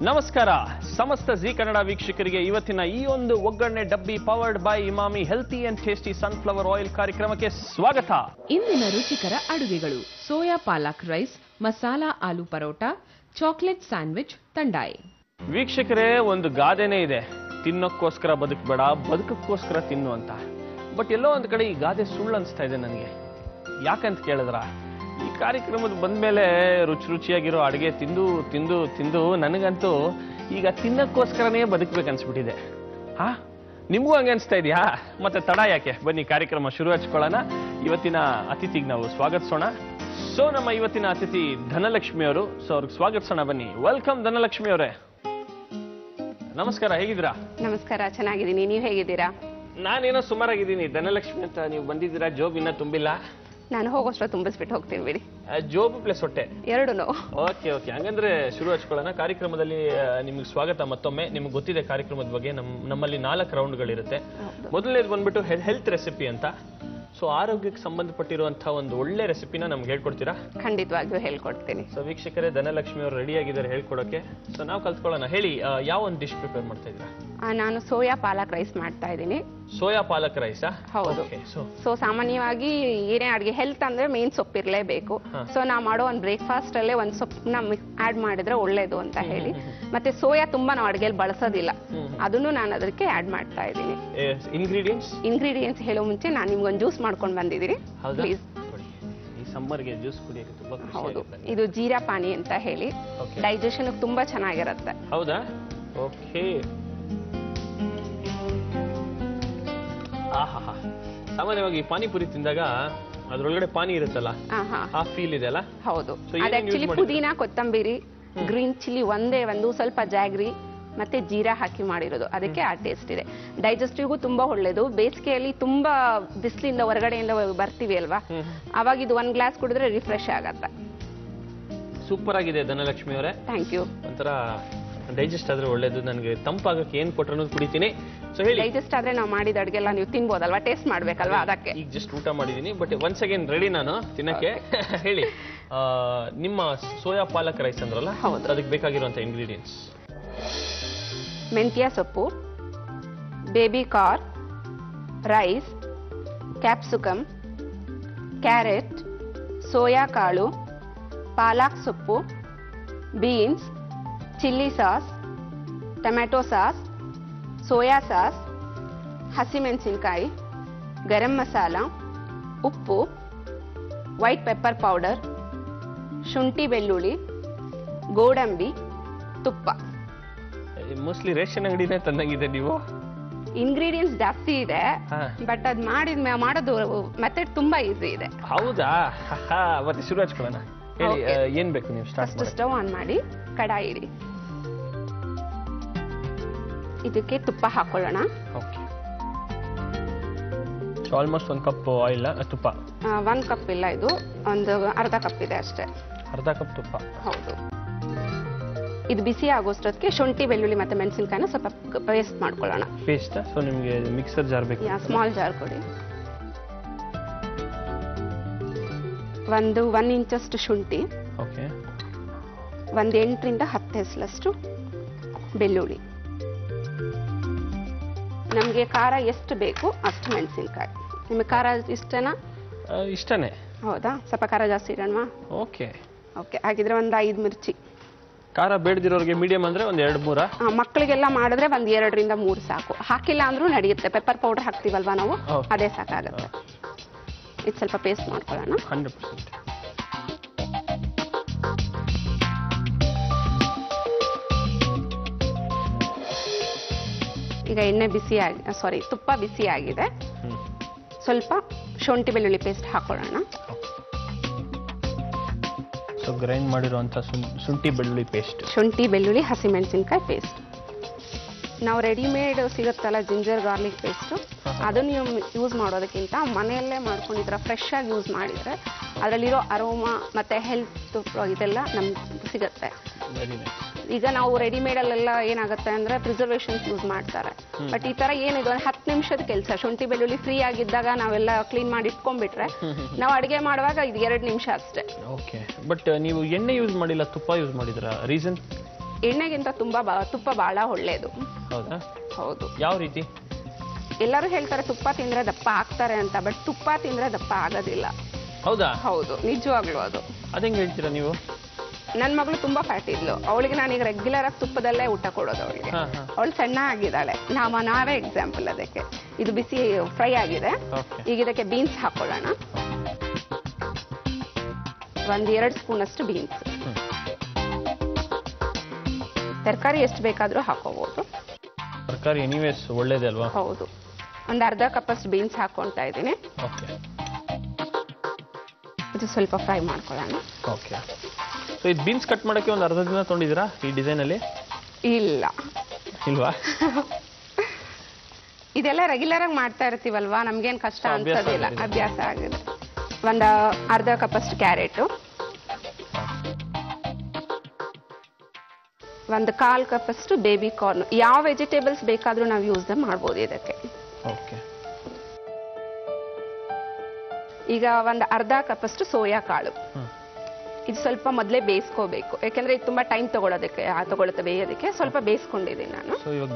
ನಮಸ್ಕಾರ ಸಮಸ್ತ ಜಿ ಕನ್ನಡ ವೀಕ್ಷಕರಿಗೆ ಇವತ್ತಿನ ಈ ಒಂದು ಒಗ್ಗರಣೆ ಡಬ್ಬಿ powered by Emami healthy and tasty sunflower oil ಕಾರ್ಯಕ್ರಮಕ್ಕೆ ಸ್ವಾಗತ. ಇಂದಿನ ರುಚಿಕರ ಅಡುಗೆಗಳು: ಸೋಯಾ ಪಾಲಕ್ ರೈಸ್, ಮಸಾಲಾ ಆಲೂ ಪರೋಟ, ಚಾಕ್ಲೇಟ್ ಸ್ಯಾಂಡ್ವಿಚ್, ತಂಡಾಯಿ. ವೀಕ್ಷಕರೇ, ಒಂದು ಗಾದೆನೇ ಇದೆ, ತಿನ್ನೋಕ್ಕೋಸ್ಕರ ಬದುಕಬೇಡ, ಬದುಕಕ್ಕೋಸ್ಕರ ತಿನ್ನು ಅಂತ. ಬಟ್ ಎಲ್ಲೋ ಒಂದು ಕಡೆ ಈ ಗಾದೆ ಸುಳ್ಳು ಅನಿಸ್ತಾ ಇದೆ ನನಗೆ. ಯಾಕಂತ ಕೇಳಿದ್ರ, ಈ ಕಾರ್ಯಕ್ರಮದ ಬಂದ್ಮೇಲೆ ರುಚಿಯಾಗಿರೋ ಅಡುಗೆ ತಿಂದು ತಿಂದು ತಿಂದು ನನಗಂತೂ ಈಗ ತಿನ್ನಕ್ಕೋಸ್ಕರನೇ ಬದುಕಬೇಕನ್ಸ್ಬಿಟ್ಟಿದೆ. ನಿಮಗೂ ಹಂಗೆ ಅನಿಸ್ತಾ ಇದೆಯಾ? ಮತ್ತೆ ತಡ ಯಾಕೆ, ಬನ್ನಿ ಕಾರ್ಯಕ್ರಮ ಶುರು ಹಚ್ಕೊಳ್ಳೋಣ. ಇವತ್ತಿನ ಅತಿಥಿಗೆ ನಾವು ಸ್ವಾಗತಿಸೋಣ. ಸೊ ನಮ್ಮ ಇವತ್ತಿನ ಅತಿಥಿ ಧನಲಕ್ಷ್ಮಿ ಅವರು. ಸೊ ಅವ್ರಿಗೆ ಸ್ವಾಗತಿಸೋಣ, ಬನ್ನಿ. ವೆಲ್ಕಮ್ ಧನಲಕ್ಷ್ಮಿ ಅವರೇ. ನಮಸ್ಕಾರ, ಹೇಗಿದ್ದೀರಾ? ನಮಸ್ಕಾರ, ಚೆನ್ನಾಗಿದ್ದೀನಿ. ನೀವು ಹೇಗಿದ್ದೀರಾ? ನಾನೇನೋ ಸುಮಾರಾಗಿದ್ದೀನಿ. ಧನಲಕ್ಷ್ಮಿ ಅಂತ ನೀವು ಬಂದಿದ್ದೀರಾ, ಜೋಬ್ ಇನ್ನ ತುಂಬಿಲ್ಲ. ನಾನು ಹೋಗೋಷ್ಟು ತುಂಬಿಸ್ಬಿಟ್ಟು ಹೋಗ್ತೀನಿ ಬಿಡಿ. ಜೋಬ್ ಪ್ಲಸ್ ಹೊಟ್ಟೆ ಎರಡೂ. ಓಕೆ ಓಕೆ, ಹಂಗಂದ್ರೆ ಶುರು ಹಚ್ಕೊಳ್ಳೋಣ. ಕಾರ್ಯಕ್ರಮದಲ್ಲಿ ನಿಮ್ಗೆ ಸ್ವಾಗತ ಮತ್ತೊಮ್ಮೆ. ನಿಮ್ಗೆ ಗೊತ್ತಿದೆ ಕಾರ್ಯಕ್ರಮದ ಬಗ್ಗೆ ನಮ್ಮಲ್ಲಿ 4 ರೌಂಡ್ಗಳಿರುತ್ತೆ. ಮೊದಲನೇದು ಬಂದ್ಬಿಟ್ಟು ಹೆಲ್ತ್ ರೆಸಿಪಿ ಅಂತ. ಸೊ ಆರೋಗ್ಯಕ್ಕೆ ಸಂಬಂಧಪಟ್ಟಿರುವಂತಹ ಒಂದು ಒಳ್ಳೆ ರೆಸಿಪಿನ ನಮ್ಗೆ ಹೇಳ್ಕೊಡ್ತೀರಾ? ಖಂಡಿತವಾಗಿಯೂ ಹೇಳ್ಕೊಡ್ತೀನಿ. ಸೊ ವೀಕ್ಷಕರೇ, ಧನಲಕ್ಷ್ಮಿ ಅವರು ರೆಡಿ ಆಗಿದ್ದಾರೆ ಹೇಳ್ಕೊಡೋಕೆ. ಸೊ ನಾವು ಕಲ್ತ್ಕೊಳ್ಳೋಣ. ಹೇಳಿ, ಯಾವ ಒಂದು ಡಿಶ್ ಪ್ರಿಪೇರ್ ಮಾಡ್ತಾ ಇದ್ದೀರಾ? ನಾನು ಸೋಯಾ ಪಾಲಕ್ ರೈಸ್ ಮಾಡ್ತಾ ಇದ್ದೀನಿ. ಸೋಯಾ ಪಾಲಕ್ ರೈಸಾ? ಹೌದು. ಸೊ ಸಾಮಾನ್ಯವಾಗಿ ಏನೇ ಅಡುಗೆ ಹೆಲ್ತ್ ಅಂದ್ರೆ ಮೇನ್ ಸೊಪ್ಪಿರಲೇಬೇಕು. ಸೊ ನಾವು ಮಾಡೋ ಒಂದು ಬ್ರೇಕ್ಫಾಸ್ಟ್ ಅಲ್ಲೇ ಒಂದು ಸೊಪ್ಪನ್ನ ಆಡ್ ಮಾಡಿದ್ರೆ ಒಳ್ಳೇದು ಅಂತ ಹೇಳಿ. ಮತ್ತೆ ಸೋಯಾ ತುಂಬಾ ನಾವು ಅಡುಗೆಯಲ್ಲಿ ಬಳಸೋದಿಲ್ಲ, ಅದನ್ನು ನಾನು ಅದಕ್ಕೆ ಆಡ್ ಮಾಡ್ತಾ ಇದ್ದೀನಿ. ಇಂಗ್ರೀಡಿಯೆಂಟ್ಸ್ ಹೇಳೋ ಮುಂಚೆ ನಾನು ನಿಮ್ಗೊಂದು ಜ್ಯೂಸ್ ಮಾಡ್ಕೊಂಡು ಬಂದಿದ್ದೀನಿ. ಪ್ಲೀಸ್. ಈ ಸಮ್ಮರ್ಗೆ ಜ್ಯೂಸ್ ಕುಡಿಯೋಕೆ ತುಂಬಾ ಖುಷಿ ಹೌದು. ಆಗುತ್ತೆ. ಇದು ಜೀರಾ ಪಾನಿ ಅಂತ ಹೇಳಿ ಡೈಜೆಷನ್ ತುಂಬಾ ಚೆನ್ನಾಗಿರುತ್ತೆ. ಹೌದಾ? ಓಕೆ. ಆಹಾ, ಸಾಮಾನ್ಯವಾಗಿ ಪಾನಿಪುರಿ ತಿಂದಾಗ ಅದ್ರೊಳಗಡೆ ಪಾನಿ ಇರುತ್ತಲ್ಲ, ಆ ಫೀಲ್ ಇದೆ ಅಲ್ಲ? ಹೌದು. ಅದು ಆಕ್ಚುಲಿ ಪುದೀನಾ, ಕೊತ್ತಂಬರಿ, ಗ್ರೀನ್ ಚಿಲ್ಲಿ ಒಂದು ಸ್ವಲ್ಪ ಜಾಗ್ರಿ ಮತ್ತೆ ಜೀರಾ ಹಾಕಿ ಮಾಡಿರೋದು. ಅದಕ್ಕೆ ಆ ಟೇಸ್ಟ್ ಇದೆ. ಡೈಜೆಸ್ಟಿವ್ಗೂ ತುಂಬಾ ಒಳ್ಳೇದು. ಬೇಸಿಗೆಯಲ್ಲಿ ತುಂಬಾ ಬಿಸಿಲಿಂದ ಹೊರಗಡೆಯಿಂದ ಬರ್ತೀವಿ ಅಲ್ವಾ, ಅವಾಗ ಇದು 1 ಗ್ಲಾಸ್ ಕುಡಿದ್ರೆ ರಿಫ್ರೆಶ್ ಆಗತ್ತೆ. ಸೂಪರ್ ಆಗಿದೆ ಧನಲಕ್ಷ್ಮಿ ಅವರೇ. Thank you. ಒಂಥರ ಡೈಜೆಸ್ಟ್ ಆದ್ರೆ ಒಳ್ಳೇದು. ನನಗೆ ತಂಪಾಗಕ್ಕೆ ಏನ್ ಕೊಟ್ಟರು ಕುಡಿತೀನಿ. ಸೊ ಹೇಳಿ, ಡೈಜೆಸ್ಟ್ ಆದ್ರೆ ನಾವು ಮಾಡಿದ ಅಡುಗೆಲ್ಲ ನೀವು ತಿನ್ಬೋದಲ್ವಾ, ಟೇಸ್ಟ್ ಮಾಡ್ಬೇಕಲ್ವಾ, ಅದಕ್ಕೆ. ಈಗ ಜಸ್ಟ್ ಊಟ ಮಾಡಿದೀನಿ, ಬಟ್ ಒನ್ಸ್ ಅಗೇನ್ ರೆಡಿ ನಾನು ತಿನ್ನಕ್ಕೆ. ಹೇಳಿ, ನಿಮ್ಮ ಸೋಯಾ ಪಾಲಕ್ ರೈಸ್ ಅಂದ್ರಲ್ಲ, ಅದಕ್ಕೆ ಬೇಕಾಗಿರುವಂತ ಇಂಗ್ರೀಡಿಯೆಂಟ್ಸ್: ಮೆಂತ್ಯ ಸೊಪ್ಪು, baby corn, rice, capsicum, carrot, soya ಕಾಳು, ಪಾಲಕ್ ಸೊಪ್ಪು, beans, chilli sauce, tomato sauce, soya sauce, ಹಸಿಮೆಣಸಿನಕಾಯಿ, ಗರಂ ಮಸಾಲ, ಉಪ್ಪು, ವೈಟ್ ಪೆಪ್ಪರ್ ಪೌಡರ್, ಶುಂಠಿ ಬೆಳ್ಳುಳ್ಳಿ, ಗೋಡಂಬಿ, ತುಪ್ಪ. ಮೋಸ್ಟ್ಲಿ ರೇಷನ್ ಅಂಗಡಿನೇ ತಂದಂಗಿದೆ ನೀವು. ಇಂಗ್ರೀಡಿಯೆಂಟ್ಸ್ ಜಾಸ್ತಿ ಇದೆ, ಬಟ್ ಅದ್ ಮಾಡೋದು ಮೆಥಡ್ ತುಂಬಾ ಈಸಿ ಇದೆ. ಹೌದಾ? ಮತ್ತೆ ಶುರು ಹಚ್ಕೊಳ್ಳೋಣ. ಹೇಳಿ, ಏನ್ ಬೇಕು ನೀವು ಸ್ಟಾರ್ಟ್ ಮಾಡಿ? ಸ್ಟವ್ ಆನ್ ಮಾಡಿ, ಕಡಾಯಿ ಇಡಿ. ಇದಕ್ಕೆ ತುಪ್ಪ ಹಾಕೊಳ್ಳೋಣ. ಓಕೆ. ಆಲ್ಮೋಸ್ಟ್ 1 ಕಪ್ ಆಯಿಲ್, ತುಪ್ಪ. 1 ಕಪ್ ಇಲ್ಲ, ಇದು ಒಂದು ಅರ್ಧ ಕಪ್ ಇದೆ ಅಷ್ಟೇ. ಅರ್ಧ ಕಪ್ ತುಪ್ಪ. ಹೌದು. ಇದು ಬಿಸಿ ಆಗೋಷ್ಟೊತ್ತಿಗೆ ಶುಂಠಿ ಬೆಳ್ಳುಳ್ಳಿ ಮತ್ತೆ ಮೆಣಸಿನಕಾಯಿನ ಸ್ವಲ್ಪ ಪೇಸ್ಟ್ ಮಾಡ್ಕೊಳ್ಳೋಣ. ಪೇಸ್ಟ್? ಸೊ ನಿಮಗೆ ಮಿಕ್ಸರ್ ಜಾರ್ ಬೇಕು? ಸ್ಮಾಲ್ ಜಾರ್ ಕೊಡಿ. 1 ಇಂಚಷ್ಟು ಶುಂಠಿ. ಓಕೆ. 8 ರಿಂದ 10 ಹೆಸಲಷ್ಟು ಬೆಳ್ಳುಳ್ಳಿ. ನಮಗೆ ಖಾರ ಎಷ್ಟು ಬೇಕು ಅಷ್ಟು ಮೆಣಸಿನಕಾಯಿ. ನಿಮಗೆ ಖಾರ ಇಷ್ಟನಾ? ಇಷ್ಟನೇ. ಹೌದಾ? ಸ್ವಲ್ಪ ಖಾರ ಜಾಸ್ತಿ ಇಡೋಣವಾ? Okay okay. ಹಾಗಿದ್ರೆ 5 ಮಿರ್ಚಿ. ಖಾರ ಬೇಡದಿರೋರಿಗೆ ಮೀಡಿಯಂ ಅಂದ್ರೆ 2-3. ಮಕ್ಕಳಿಗೆಲ್ಲ ಮಾಡಿದ್ರೆ 2 ರಿಂದ 3 ಸಾಕು. ಹಾಕಿಲ್ಲ ಅಂದ್ರೂ ನಡೆಯುತ್ತೆ. ಪೆಪ್ಪರ್ ಪೌಡರ್ ಹಾಕ್ತೀವಲ್ವಾ ನಾವು, ಅದೇ ಸಾಕಾಗುತ್ತೆ. ಇದು ಸ್ವಲ್ಪ ಪೇಸ್ಟ್ ಮಾಡ್ಕೊಳ್ಳೋಣ. 100%. ಈಗ ತುಪ್ಪ ಬಿಸಿ ಆಗಿದೆ. ಸ್ವಲ್ಪ ಶುಂಠಿ ಬೆಳ್ಳುಳ್ಳಿ ಪೇಸ್ಟ್ ಹಾಕೊಳ್ಳೋಣ. ಸೊ ಗ್ರೈಂಡ್ ಮಾಡಿರುವಂತ ಶುಂಠಿ ಬೆಳ್ಳುಳ್ಳಿ ಪೇಸ್ಟ್. ಶುಂಠಿ ಬೆಳ್ಳುಳ್ಳಿ ಹಸಿಮೆಣಸಿನಕಾಯಿ ಪೇಸ್ಟ್. ನಾವು ರೆಡಿಮೇಡ್ ಸಿಗುತ್ತಲ್ಲ ಜಿಂಜರ್ ಗಾರ್ಲಿಕ್ ಪೇಸ್ಟ್, ಅದನ್ನು ಯೂಸ್ ಮಾಡೋದಕ್ಕಿಂತ ಮನೆಯಲ್ಲೇ ಮಾಡ್ಕೊಂಡಿದ್ರ ಫ್ರೆಶ್ ಆಗಿ ಯೂಸ್ ಮಾಡಿದ್ರೆ ಅದರಲ್ಲಿರೋ ಅರೋಮಾ ಮತ್ತೆ ಹೆಲ್ತ್ ಇದೆಲ್ಲ ನಮ್ಗೆ ಸಿಗುತ್ತೆ. ಈಗ ನಾವು ರೆಡಿಮೇಡಲ್ಲೆಲ್ಲ ಏನಾಗುತ್ತೆ ಅಂದ್ರೆ ಪ್ರಿಸರ್ವೇಷನ್ಸ್ ಯೂಸ್ ಮಾಡ್ತಾರೆ. ಬಟ್ ಈ ತರ ಏನಿದೆ 10 ನಿಮಿಷದ ಕೆಲಸ. ಶುಂಠಿ ಬೆಳ್ಳುಳ್ಳಿ ಫ್ರೀ ಆಗಿದ್ದಾಗ ನಾವೆಲ್ಲ ಕ್ಲೀನ್ ಮಾಡಿ ಇಟ್ಕೊಂಡ್ಬಿಟ್ರೆ ನಾವು ಅಡುಗೆ ಮಾಡುವಾಗ ಇದು 2 ನಿಮಿಷ ಅಷ್ಟೇ. ಓಕೆ. ಬಟ್ ನೀವು ಎಣ್ಣೆ ಯೂಸ್ ಮಾಡಿಲ್ಲ, ತುಪ್ಪ ಯೂಸ್ ಮಾಡಿದ್ರ? ರೀಸನ್? ಎಣ್ಣೆಗಿಂತ ತುಪ್ಪ ಬಹಳ ಒಳ್ಳೇದು. ಹೌದಾ? ಹೌದು. ಯಾವ ರೀತಿ? ಎಲ್ಲರೂ ಹೇಳ್ತಾರೆ ತುಪ್ಪ ತಿಂದ್ರೆ ದಪ್ಪ ಆಗ್ತಾರೆ ಅಂತ, ಬಟ್ ತುಪ್ಪ ತಿಂದ್ರೆ ದಪ್ಪ ಆಗೋದಿಲ್ಲ. ಹೌದಾ? ಹೌದು, ನಿಜವಾಗ್ಲೂ ಅದು. ಅದಂಗೆ ಹೇಳ್ತೀರಾ ನೀವು? ನನ್ನ ಮಗಳು ತುಂಬಾ ಫ್ಯಾಟ್ ಇದ್ಲು, ಅವಳಿಗೆ ನಾನೀಗ ರೆಗ್ಯುಲರ್ ಆಗಿ ತುಪ್ಪದಲ್ಲೇ ಊಟ ಕೊಡೋದು ಅವಳಿಗೆ. ಅವಳು ಸಣ್ಣ ಆಗಿದ್ದಾಳೆ, ನಾವೇ ಎಕ್ಸಾಂಪಲ್ ಅದಕ್ಕೆ. ಇದು ಬಿಸಿ ಫ್ರೈ ಆಗಿದೆ. ಈಗ ಇದಕ್ಕೆ ಬೀನ್ಸ್ ಹಾಕೊಳ್ಳೋಣ. 1-2 ಸ್ಪೂನ್ ಅಷ್ಟು ಬೀನ್ಸ್. ತರಕಾರಿ ಎಷ್ಟು ಬೇಕಾದ್ರೂ ಹಾಕೋಬಹುದು. ತರಕಾರಿ ಎನಿವೇಸ್ ಒಳ್ಳೇದೇ ಅಲ್ವಾ? ಹೌದು. ಒಂದು ಅರ್ಧ ಕಪ್ ಅಷ್ಟು ಬೀನ್ಸ್ ಹಾಕೊಳ್ತಾ ಇದ್ದೀನಿ. ಇದು ಸ್ವಲ್ಪ ಫ್ರೈ ಮಾಡ್ಕೊಳ್ಳೋಣ. ಓಕೆ. ಸೊ ಇದು ಬೀನ್ಸ್ ಕಟ್ ಮಾಡೋಕ್ಕೆ ಒಂದು ಅರ್ಧ ದಿನ ತೊಗೊಂಡಿದ್ದೀರಾ ಈ ಡಿಸೈನ್ ಅಲ್ಲಿ? ಇಲ್ಲ. ಇಲ್ವಾ? ಇದೆಲ್ಲ ರೆಗ್ಯುಲರ್ ಆಗಿ ಮಾಡ್ತಾ ಇರ್ತೀವಲ್ವಾ, ನಮ್ಗೇನು ಕಷ್ಟ ಅನ್ಸೋದಿಲ್ಲ, ಅಭ್ಯಾಸ ಆಗಿದೆ. ಒಂದು ಅರ್ಧ ಕಪ್ ಅಷ್ಟು ಕ್ಯಾರೆಟು, 1/4 ಕಪ್ ಅಷ್ಟು ಬೇಬಿ ಕಾರ್ನ್. ಯಾವ ವೆಜಿಟೇಬಲ್ಸ್ ಬೇಕಾದ್ರೂ ನಾವು ಯೂಸ್ ಮಾಡ್ಬೋದು ಇದಕ್ಕೆ. ಓಕೆ. ಈಗ ಒಂದು ಅರ್ಧ ಕಪ್ ಅಷ್ಟು ಸೋಯಾ ಕಾಳು. ಇದು ಸ್ವಲ್ಪ ಮೊದಲೇ ಬೇಯಿಸ್ಕೋಬೇಕು, ಯಾಕೆಂದ್ರೆ ಇದು ತುಂಬಾ ಟೈಮ್ ತಗೊಳುತ್ತೆ ಬೇಯೋದಕ್ಕೆ. ಸ್ವಲ್ಪ ಬೇಯಿಸ್ಕೊಂಡಿದ್ದೀನಿ ನಾನು. ಸೊ ಇವಾಗ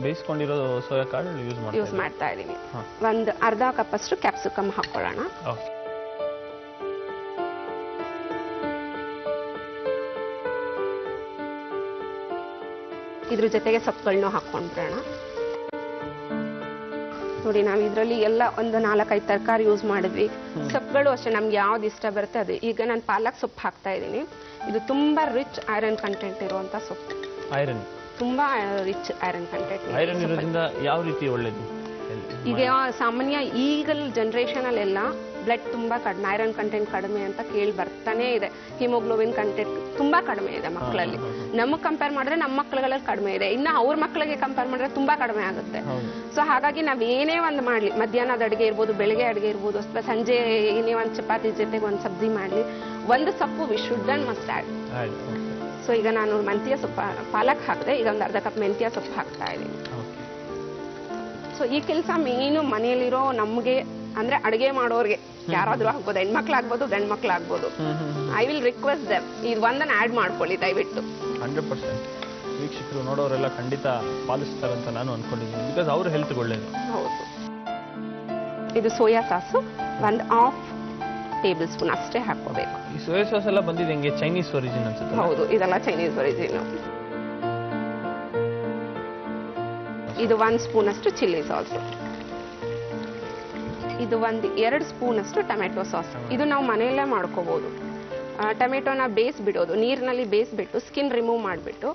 ಬೇಯಿಸ್ಕೊಂಡಿರೋ ಸೋಯಾ ಕಾಳು ಯೂಸ್ ಮಾಡ್ತಾ ಇದ್ದೀನಿ. ಒಂದು ಅರ್ಧ ಕಪ್ ಅಷ್ಟು ಕ್ಯಾಪ್ಸಿಕಮ್ ಹಾಕೊಳ್ಳೋಣ. ಇದ್ರ ಜೊತೆಗೆ ಸೊಪ್ಪುಗಳನ್ನೂ ಹಾಕೊಂಡ್ಬಿಡೋಣ. ನೋಡಿ, ನಾವು ಇದರಲ್ಲಿ ಎಲ್ಲ ಒಂದು 4-5 ತರಕಾರಿ ಯೂಸ್ ಮಾಡಿದ್ವಿ. ಸೊಪ್ಪುಗಳು ಅಷ್ಟೇ, ನಮ್ಗೆ ಯಾವ್ದು ಇಷ್ಟ ಬರುತ್ತೆ ಅದು. ಈಗ ನಾನು ಪಾಲಕ್ ಸೊಪ್ಪು ಹಾಕ್ತಾ ಇದ್ದೀನಿ. ಇದು ತುಂಬಾ ರಿಚ್ ಐರನ್ ಕಂಟೆಂಟ್ ಇರುವಂತ ಸೊಪ್ಪು. ಐರನ್ ತುಂಬಾ ರಿಚ್ ಐರನ್ ಕಂಟೆಂಟ್. ಐರನ್ ಇರೋದ್ರಿಂದ ಯಾವ ರೀತಿ ಒಳ್ಳೇದು? ಈಗ ಸಾಮಾನ್ಯ ಈಗಲ್ ಜನರೇಷನ್ ಅಲ್ಲೆಲ್ಲ ಬ್ಲಡ್ ತುಂಬಾ ಕಡಿಮೆ, ಐರನ್ ಕಂಟೆಂಟ್ ಕಡಿಮೆ ಅಂತ ಕೇಳಿ ಬರ್ತಾನೆ ಇದೆ. ಹಿಮೋಗ್ಲೋಬಿನ್ ಕಂಟೆಂಟ್ ತುಂಬಾ ಕಡಿಮೆ ಇದೆ ಮಕ್ಕಳಲ್ಲಿ. ನಮಗೆ ಕಂಪೇರ್ ಮಾಡಿದ್ರೆ ನಮ್ಮ ಮಕ್ಕಳುಗಳಲ್ಲಿ ಕಡಿಮೆ ಇದೆ, ಇನ್ನು ಅವ್ರ ಮಕ್ಕಳಿಗೆ ಕಂಪೇರ್ ಮಾಡಿದ್ರೆ ತುಂಬಾ ಕಡಿಮೆ ಆಗುತ್ತೆ. ಸೊ ಹಾಗಾಗಿ ನಾವ್ ಏನೇ ಒಂದು ಮಾಡ್ಲಿ, ಮಧ್ಯಾಹ್ನದ ಅಡುಗೆ ಇರ್ಬೋದು, ಬೆಳಗ್ಗೆ ಅಡುಗೆ ಇರ್ಬೋದು, ಅಥವಾ ಸಂಜೆ ಏನೇ ಒಂದು ಚಪಾತಿ ಜೊತೆಗೆ ಒಂದು ಸಬ್ಜಿ ಮಾಡ್ಲಿ, ಒಂದು ಸೊಪ್ಪು we should and must add. So ಈಗ ನಾನು ಮೆಂತ್ಯ ಸೊಪ್ಪು ಪಾಲಕ್ ಹಾಕಿದೆ, ಈಗ ಒಂದು ಅರ್ಧ ಕಪ್ ಮೆಂತ್ಯ ಸೊಪ್ಪು ಹಾಕ್ತಾ ಇದ್ದೀನಿ. ಸೊ ಈ ಕೆಲಸ ಮೇನು ಮನೆಯಲ್ಲಿರೋ ನಮ್ಗೆ ಅಂದ್ರೆ ಅಡುಗೆ ಮಾಡೋರ್ಗೆ ಯಾರಾದ್ರೂ ಆಗ್ಬೋದು, ಹೆಣ್ಮಕ್ಳಾಗ್ಬೋದು, ಗಂಡ್ಮಕ್ಳಾಗ್ಬೋದು. ಐ ವಿಲ್ ರಿಕ್ವೆಸ್ಟ್ ದೆಮ್, ಇದು ಒಂದನ್ನು ಆಡ್ ಮಾಡ್ಕೊಳ್ಳಿ ದಯವಿಟ್ಟು. 100% ವೀಕ್ಷಕರು ನೋಡೋರೆಲ್ಲ ಖಂಡಿತ ಪಾಲಿಸ್ತಾರೆ ಅಂತ ನಾನು ಅನ್ಕೊಂಡಿದ್ದೀನಿ, ಬಿಕಾಸ್ ಅವ್ರ ಹೆಲ್ತ್ ಒಳ್ಳೇದು. ಹೌದು. ಇದು ಸೋಯಾ ಸಾಸು 1/2 ಟೇಬಲ್ ಸ್ಪೂನ್ ಅಷ್ಟೇ ಹಾಕೋಬೇಕು. ಈ ಸೋಯಾ ಸಾಸ್ ಎಲ್ಲ ಬಂದಿದೆ ಹೆಂಗೆ? ಚೈನೀಸ್ ಒರಿಜಿನ್ ಅನ್ಸುತ್ತೆ. ಹೌದು, ಇದೆಲ್ಲ ಚೈನೀಸ್ ಒರಿಜಿನ್. ಇದು 1 ಸ್ಪೂನ್ ಅಷ್ಟು ಚಿಲ್ಲಿ ಸಾಸ್. ಇದು 1-2 ಸ್ಪೂನ್ ಅಷ್ಟು ಟೊಮೆಟೊ ಸಾಸ್. ಇದು ನಾವು ಮನೆಯಲ್ಲೇ ಮಾಡ್ಕೋಬಹುದು. ಟೊಮೆಟೊನ ಬೇಯಿಸ್ಬಿಡೋದು, ನೀರಿನಲ್ಲಿ ಬೇಯಿಸ್ಬಿಟ್ಟು ಸ್ಕಿನ್ ರಿಮೂವ್ ಮಾಡಿಬಿಟ್ಟು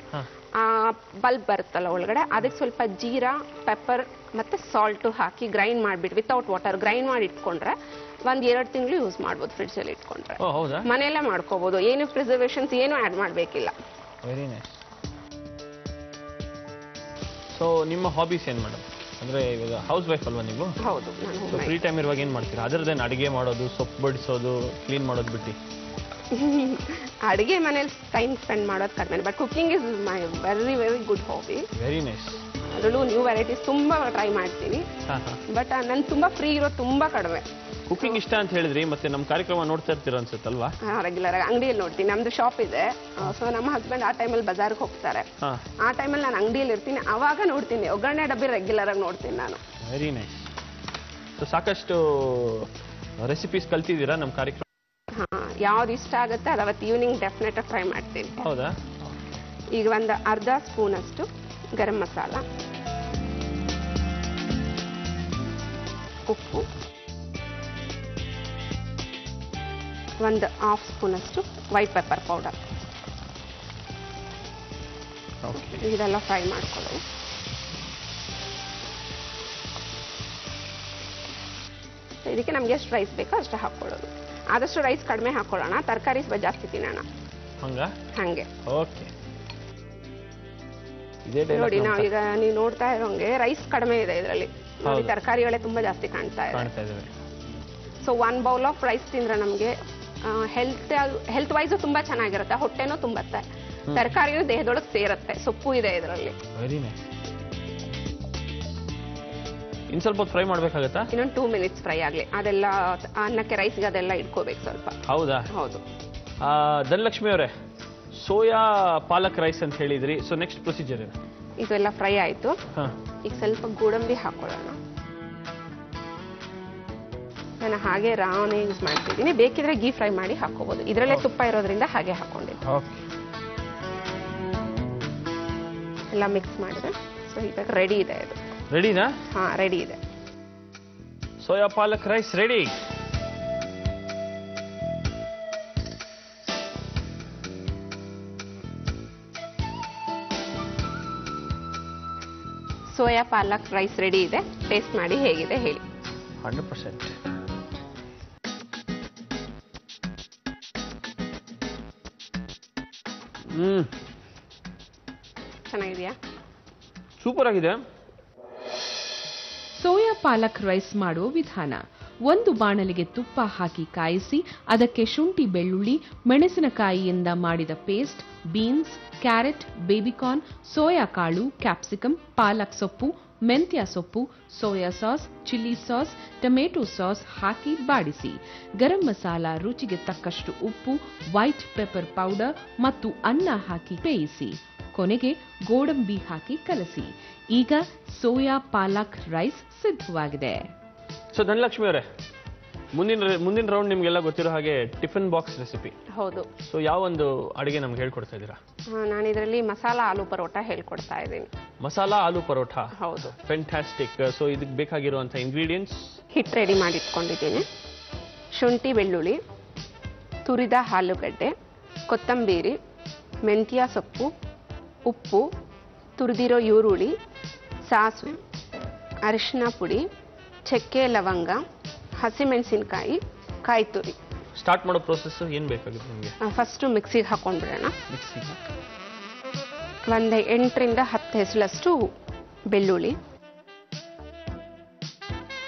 ಬಲ್ಬ್ ಬರುತ್ತಲ್ಲ ಒಳಗಡೆ, ಅದಕ್ಕೆ ಸ್ವಲ್ಪ ಜೀರಾ, ಪೆಪ್ಪರ್ ಮತ್ತೆ ಸಾಲ್ಟು ಹಾಕಿ ಗ್ರೈಂಡ್ ಮಾಡಿಬಿಟ್ಟು ವಿತೌಟ್ ವಾಟರ್ ಗ್ರೈಂಡ್ ಮಾಡಿ ಇಟ್ಕೊಂಡ್ರೆ 1-2 ತಿಂಗಳು ಯೂಸ್ ಮಾಡ್ಬೋದು. ಫ್ರಿಡ್ಜಲ್ಲಿ ಇಟ್ಕೊಂಡ್ರೆ ಮನೆಯಲ್ಲೇ ಮಾಡ್ಕೋಬಹುದು. ಏನು ಪ್ರಿಸರ್ವೇಷನ್ಸ್ ಏನು ಆ್ಯಡ್ ಮಾಡಬೇಕಿಲ್ಲ. Very nice. ಸೊ ನಿಮ್ಮ ಹಾಬೀಸ್ ಏನು ಮೇಡಮ್? ಅಂದ್ರೆ ಇವಾಗ ಹೌಸ್ ವೈಫ್ ಅಲ್ವಾ ನೀವು? ಹೌದು. ಸೊ ಫ್ರೀ ಟೈಮ್ ಇರುವಾಗ ಏನು ಮಾಡ್ತೀರಾ? ಅದರದ್ದೇನು ಅಡುಗೆ ಮಾಡೋದು, ಸೊಪ್ಪು ಬಡಿಸೋದು, ಕ್ಲೀನ್ ಮಾಡೋದು ಬಿಟ್ಟು? ಅಡುಗೆ ಮನೇಲಿ ಟೈಮ್ ಸ್ಪೆಂಡ್ ಮಾಡೋದು ಕಡಿಮೆ, but cooking is my very good hobby. Very nice. ಅದರಲ್ಲೂ ನ್ಯೂ ವೆರೈಟೀಸ್ ತುಂಬಾ ಟ್ರೈ ಮಾಡ್ತೀನಿ. ಬಟ್ ನನ್ ತುಂಬಾ ಫ್ರೀ ಇರೋದು ತುಂಬಾ ಕಡಿಮೆ. ಕುಕಿಂಗ್ ಇಷ್ಟ ಅಂತ ಹೇಳಿದ್ರಿ, ಮತ್ತೆ ನಮ್ಮ ಕಾರ್ಯಕ್ರಮ ನೋಡ್ತಾ ಇರ್ತೀರ ಅನ್ಸುತ್ತಲ್ವಾ? ರೆಗ್ಯುಲರ್ ಆಗಿ ಅಂಗಡಿಯಲ್ಲಿ ನೋಡ್ತೀನಿ. ನಮ್ದು ಶಾಪ್ ಇದೆ. ಸೊ ನಮ್ಮ ಹಸ್ಬೆಂಡ್ ಆ ಟೈಮಲ್ಲಿ ಬಜಾರ್ಗೆ ಹೋಗ್ತಾರೆ. ಆ ಟೈಮಲ್ಲಿ ನಾನು ಅಂಗಡಿಯಲ್ಲಿ ಇರ್ತೀನಿ, ಅವಾಗ ನೋಡ್ತೀನಿ. ಒಗ್ಗರಣೆ ಡಬ್ಬಿ ರೆಗ್ಯುಲರ್ ಆಗಿ ನೋಡ್ತೀನಿ ನಾನು. Very nice. ಸೊ ಸಾಕಷ್ಟು ರೆಸಿಪೀಸ್ ಕಲ್ತಿದ್ದೀರಾ ನಮ್ಮ ಕಾರ್ಯಕ್ರಮ? ಯಾವ್ದು ಇಷ್ಟ ಆಗುತ್ತೆ ಅದು ಅವತ್ತು ಈವ್ನಿಂಗ್ ಡೆಫಿನೆಟ್ ಆಗಿ ಟ್ರೈ ಮಾಡ್ತೀನಿ. ಹೌದಾ? ಈಗ ಒಂದು ಅರ್ಧ ಸ್ಪೂನ್ ಅಷ್ಟು ಗರಂ ಮಸಾಲ, ಉಪ್ಪು, 1/2 ಸ್ಪೂನ್ ಅಷ್ಟು ವೈಟ್ ಪೆಪ್ಪರ್ ಪೌಡರ್. ಇದೆಲ್ಲ ಫ್ರೈ ಮಾಡ್ಕೊಳ್ಳಿ. ಇದಕ್ಕೆ ನಮ್ಗೆ ಎಷ್ಟು ರೈಸ್ ಬೇಕೋ ಅಷ್ಟು ಹಾಕೊಳ್ಳೋದು. ಆದಷ್ಟು ರೈಸ್ ಕಡಿಮೆ ಹಾಕೊಳ್ಳೋಣ, ತರಕಾರಿ ಜಾಸ್ತಿ ತಿನ್ನೋಣ. ಹಂಗೆ ಓಕೆ. ನೋಡಿ, ನಾವೀಗ ನೀವು ನೋಡ್ತಾ ಇರೋಂಗೆ ರೈಸ್ ಕಡಿಮೆ ಇದೆ ಇದರಲ್ಲಿ, ತರಕಾರಿಗಳೇ ತುಂಬಾ ಜಾಸ್ತಿ ಕಾಣ್ತಾ ಇದೆ. ಸೊ 1 ಬೌಲ್ ಆಫ್ ರೈಸ್ ತಿಂದ್ರೆ ನಮಗೆ ಹೆಲ್ತ್ ವೈಸು ತುಂಬಾ ಚೆನ್ನಾಗಿರುತ್ತೆ, ಹೊಟ್ಟೆನೂ ತುಂಬತ್ತೆ, ತರಕಾರಿನೂ ದೇಹದೊಳಗೆ ಸೇರುತ್ತೆ, ಸೊಪ್ಪು ಇದೆ ಇದರಲ್ಲಿ. Very nice. ಇನ್ನು ಸ್ವಲ್ಪ ಫ್ರೈ ಮಾಡ್ಬೇಕಾಗತ್ತಾ? ಇನ್ನೊಂದು 2 ಮಿನಿಟ್ಸ್ ಫ್ರೈ ಆಗಲಿ. ಅದೆಲ್ಲ ಅನ್ನಕ್ಕೆ ರೈಸ್ಗೆ ಅದೆಲ್ಲ ಇಟ್ಕೋಬೇಕು ಸ್ವಲ್ಪ. ಹೌದಾ? ಹೌದು. ಧನಲಕ್ಷ್ಮಿ ಅವರೇ, ಸೋಯಾ ಪಾಲಕ್ ರೈಸ್ ಅಂತ ಹೇಳಿದ್ರಿ. ಸೊ ನೆಕ್ಸ್ಟ್ ಪ್ರೊಸೀಜರ್ ಏನು? ಇದೆಲ್ಲ ಫ್ರೈ ಆಯಿತು. ಹಾಂ, ಈಗ ಸ್ವಲ್ಪ ಗೋಡಂಬಿ ಹಾಕೊಳ್ಳೋಣ. ನಾನು ಹಾಗೆ ರಾನೇ ಯೂಸ್ ಮಾಡ್ತಿದ್ದೀನಿ. ಬೇಕಿದ್ರೆ ಗೀ ಫ್ರೈ ಮಾಡಿ ಹಾಕೋಬಹುದು. ಇದರಲ್ಲೇ ತುಪ್ಪ ಇರೋದ್ರಿಂದ ಹಾಗೆ ಹಾಕೊಂಡಿದ್ದೀನಿ. ಓಕೆ. ಎಲ್ಲ ಮಿಕ್ಸ್ ಮಾಡಿದ್ರೆ ಸೊ ಇವಾಗ ರೆಡಿ ಇದೆ ಇದು. ರೆಡಿನಾ? ಹಾಂ, ರೆಡಿ ಇದೆ. ಸೋಯಾ ಪಾಲಕ್ ರೈಸ್ ರೆಡಿ. ಸೋಯಾ ಪಾಲಕ್ ರೈಸ್ ರೆಡಿ ಇದೆ. ಟೇಸ್ಟ್ ಮಾಡಿ ಹೇಗಿದೆ ಹೇಳಿ. 100%. ಚೆನ್ನಾಗಿದೆಯಾ? ಸೂಪರ್ ಆಗಿದೆ. ಸೋಯಾ ಪಾಲಕ್ ರೈಸ್ ಮಾಡೋ ವಿಧಾನ: ಒಂದು ಬಾಣಲಿಗೆ ತುಪ್ಪ ಹಾಕಿ ಕಾಯಿಸಿ ಅದಕ್ಕೆ ಶುಂಠಿ, ಬೆಳ್ಳುಳ್ಳಿ, ಮೆಣಸಿನಕಾಯಿಯಿಂದ ಮಾಡಿದ paste, beans, carrot, baby corn, soya ಕಾಳು, ಕ್ಯಾಪ್ಸಿಕಮ್, ಪಾಲಕ್ ಸೊಪ್ಪು, ಮೆಂತ್ಯ ಸೊಪ್ಪು, soya sauce, chilli sauce, tomato sauce ಹಾಕಿ ಬಾಡಿಸಿ. ಗರಂ ಮಸಾಲ, ರುಚಿಗೆ ತಕ್ಕಷ್ಟು ಉಪ್ಪು, ವೈಟ್ ಪೆಪ್ಪರ್ ಪೌಡರ್ ಮತ್ತು ಅನ್ನ ಹಾಕಿ ಬೇಯಿಸಿ. ಕೊನೆಗೆ ಗೋಡಂಬಿ ಹಾಕಿ ಕಲಸಿ. ಈಗ ಸೋಯಾ ಪಾಲಕ್ ರೈಸ್ ಸಿದ್ಧವಾಗಿದೆ. ಸೊ ಧನಲಕ್ಷ್ಮಿ ಅವರೇ, ಮುಂದಿನ ರೌಂಡ್ ನಿಮ್ಗೆಲ್ಲ ಗೊತ್ತಿರೋ ಹಾಗೆ ಟಿಫಿನ್ ಬಾಕ್ಸ್ ರೆಸಿಪಿ. ಹೌದು. ಸೊ ಯಾವ ಒಂದು ಅಡಿಗೆ ನಮ್ಗೆ ಹೇಳ್ಕೊಡ್ತಾ ಇದ್ದೀರಾ? ನಾನು ಇದರಲ್ಲಿ ಮಸಾಲಾ ಆಲೂ ಪರೋಟ ಹೇಳ್ಕೊಡ್ತಾ ಇದ್ದೀನಿ. ಮಸಾಲಾ ಆಲೂ ಪರೋಟ. ಹೌದು. ಫ್ಯಾಂಟಾಸ್ಟಿಕ್. ಸೊ ಇದಕ್ಕೆ ಬೇಕಾಗಿರುವಂಥ ಇಂಗ್ರೀಡಿಯೆಂಟ್ಸ್: ಹಿಟ್ಟು ರೆಡಿ ಮಾಡಿ ಇಟ್ಕೊಂಡಿದ್ದೀನಿ. ಶುಂಠಿ, ಬೆಳ್ಳುಳ್ಳಿ, ತುರಿದ ಆಲೂಗಡ್ಡೆ, ಕೊತ್ತಂಬರಿ, ಮೆಂತ್ಯ ಸೊಪ್ಪು, ಉಪ್ಪು, ತುರಿದಿರೋ ಈರುಳ್ಳಿ, ಸಾಸಿವೆ, ಅರಿಶಿನ ಪುಡಿ, ಚಕ್ಕೆ, ಲವಂಗ, ಹಸಿಮೆಣಸಿನಕಾಯಿ, ಕಾಯಿ ತುರಿ. ಸ್ಟಾರ್ಟ್ ಮಾಡೋ ಪ್ರೋಸೆಸ್ ಏನು ಬೇಕಾಗುತ್ತೆ ನಿಮಗೆ? ಫಸ್ಟು ಮಿಕ್ಸಿಗೆ ಹಾಕೊಂಡ್ಬಿಡೋಣ. ಮಿಕ್ಸಿಗೆ ಒಂದು 8 ರಿಂದ 10 ಹೆಸಳಷ್ಟು ಬೆಳ್ಳುಳ್ಳಿ,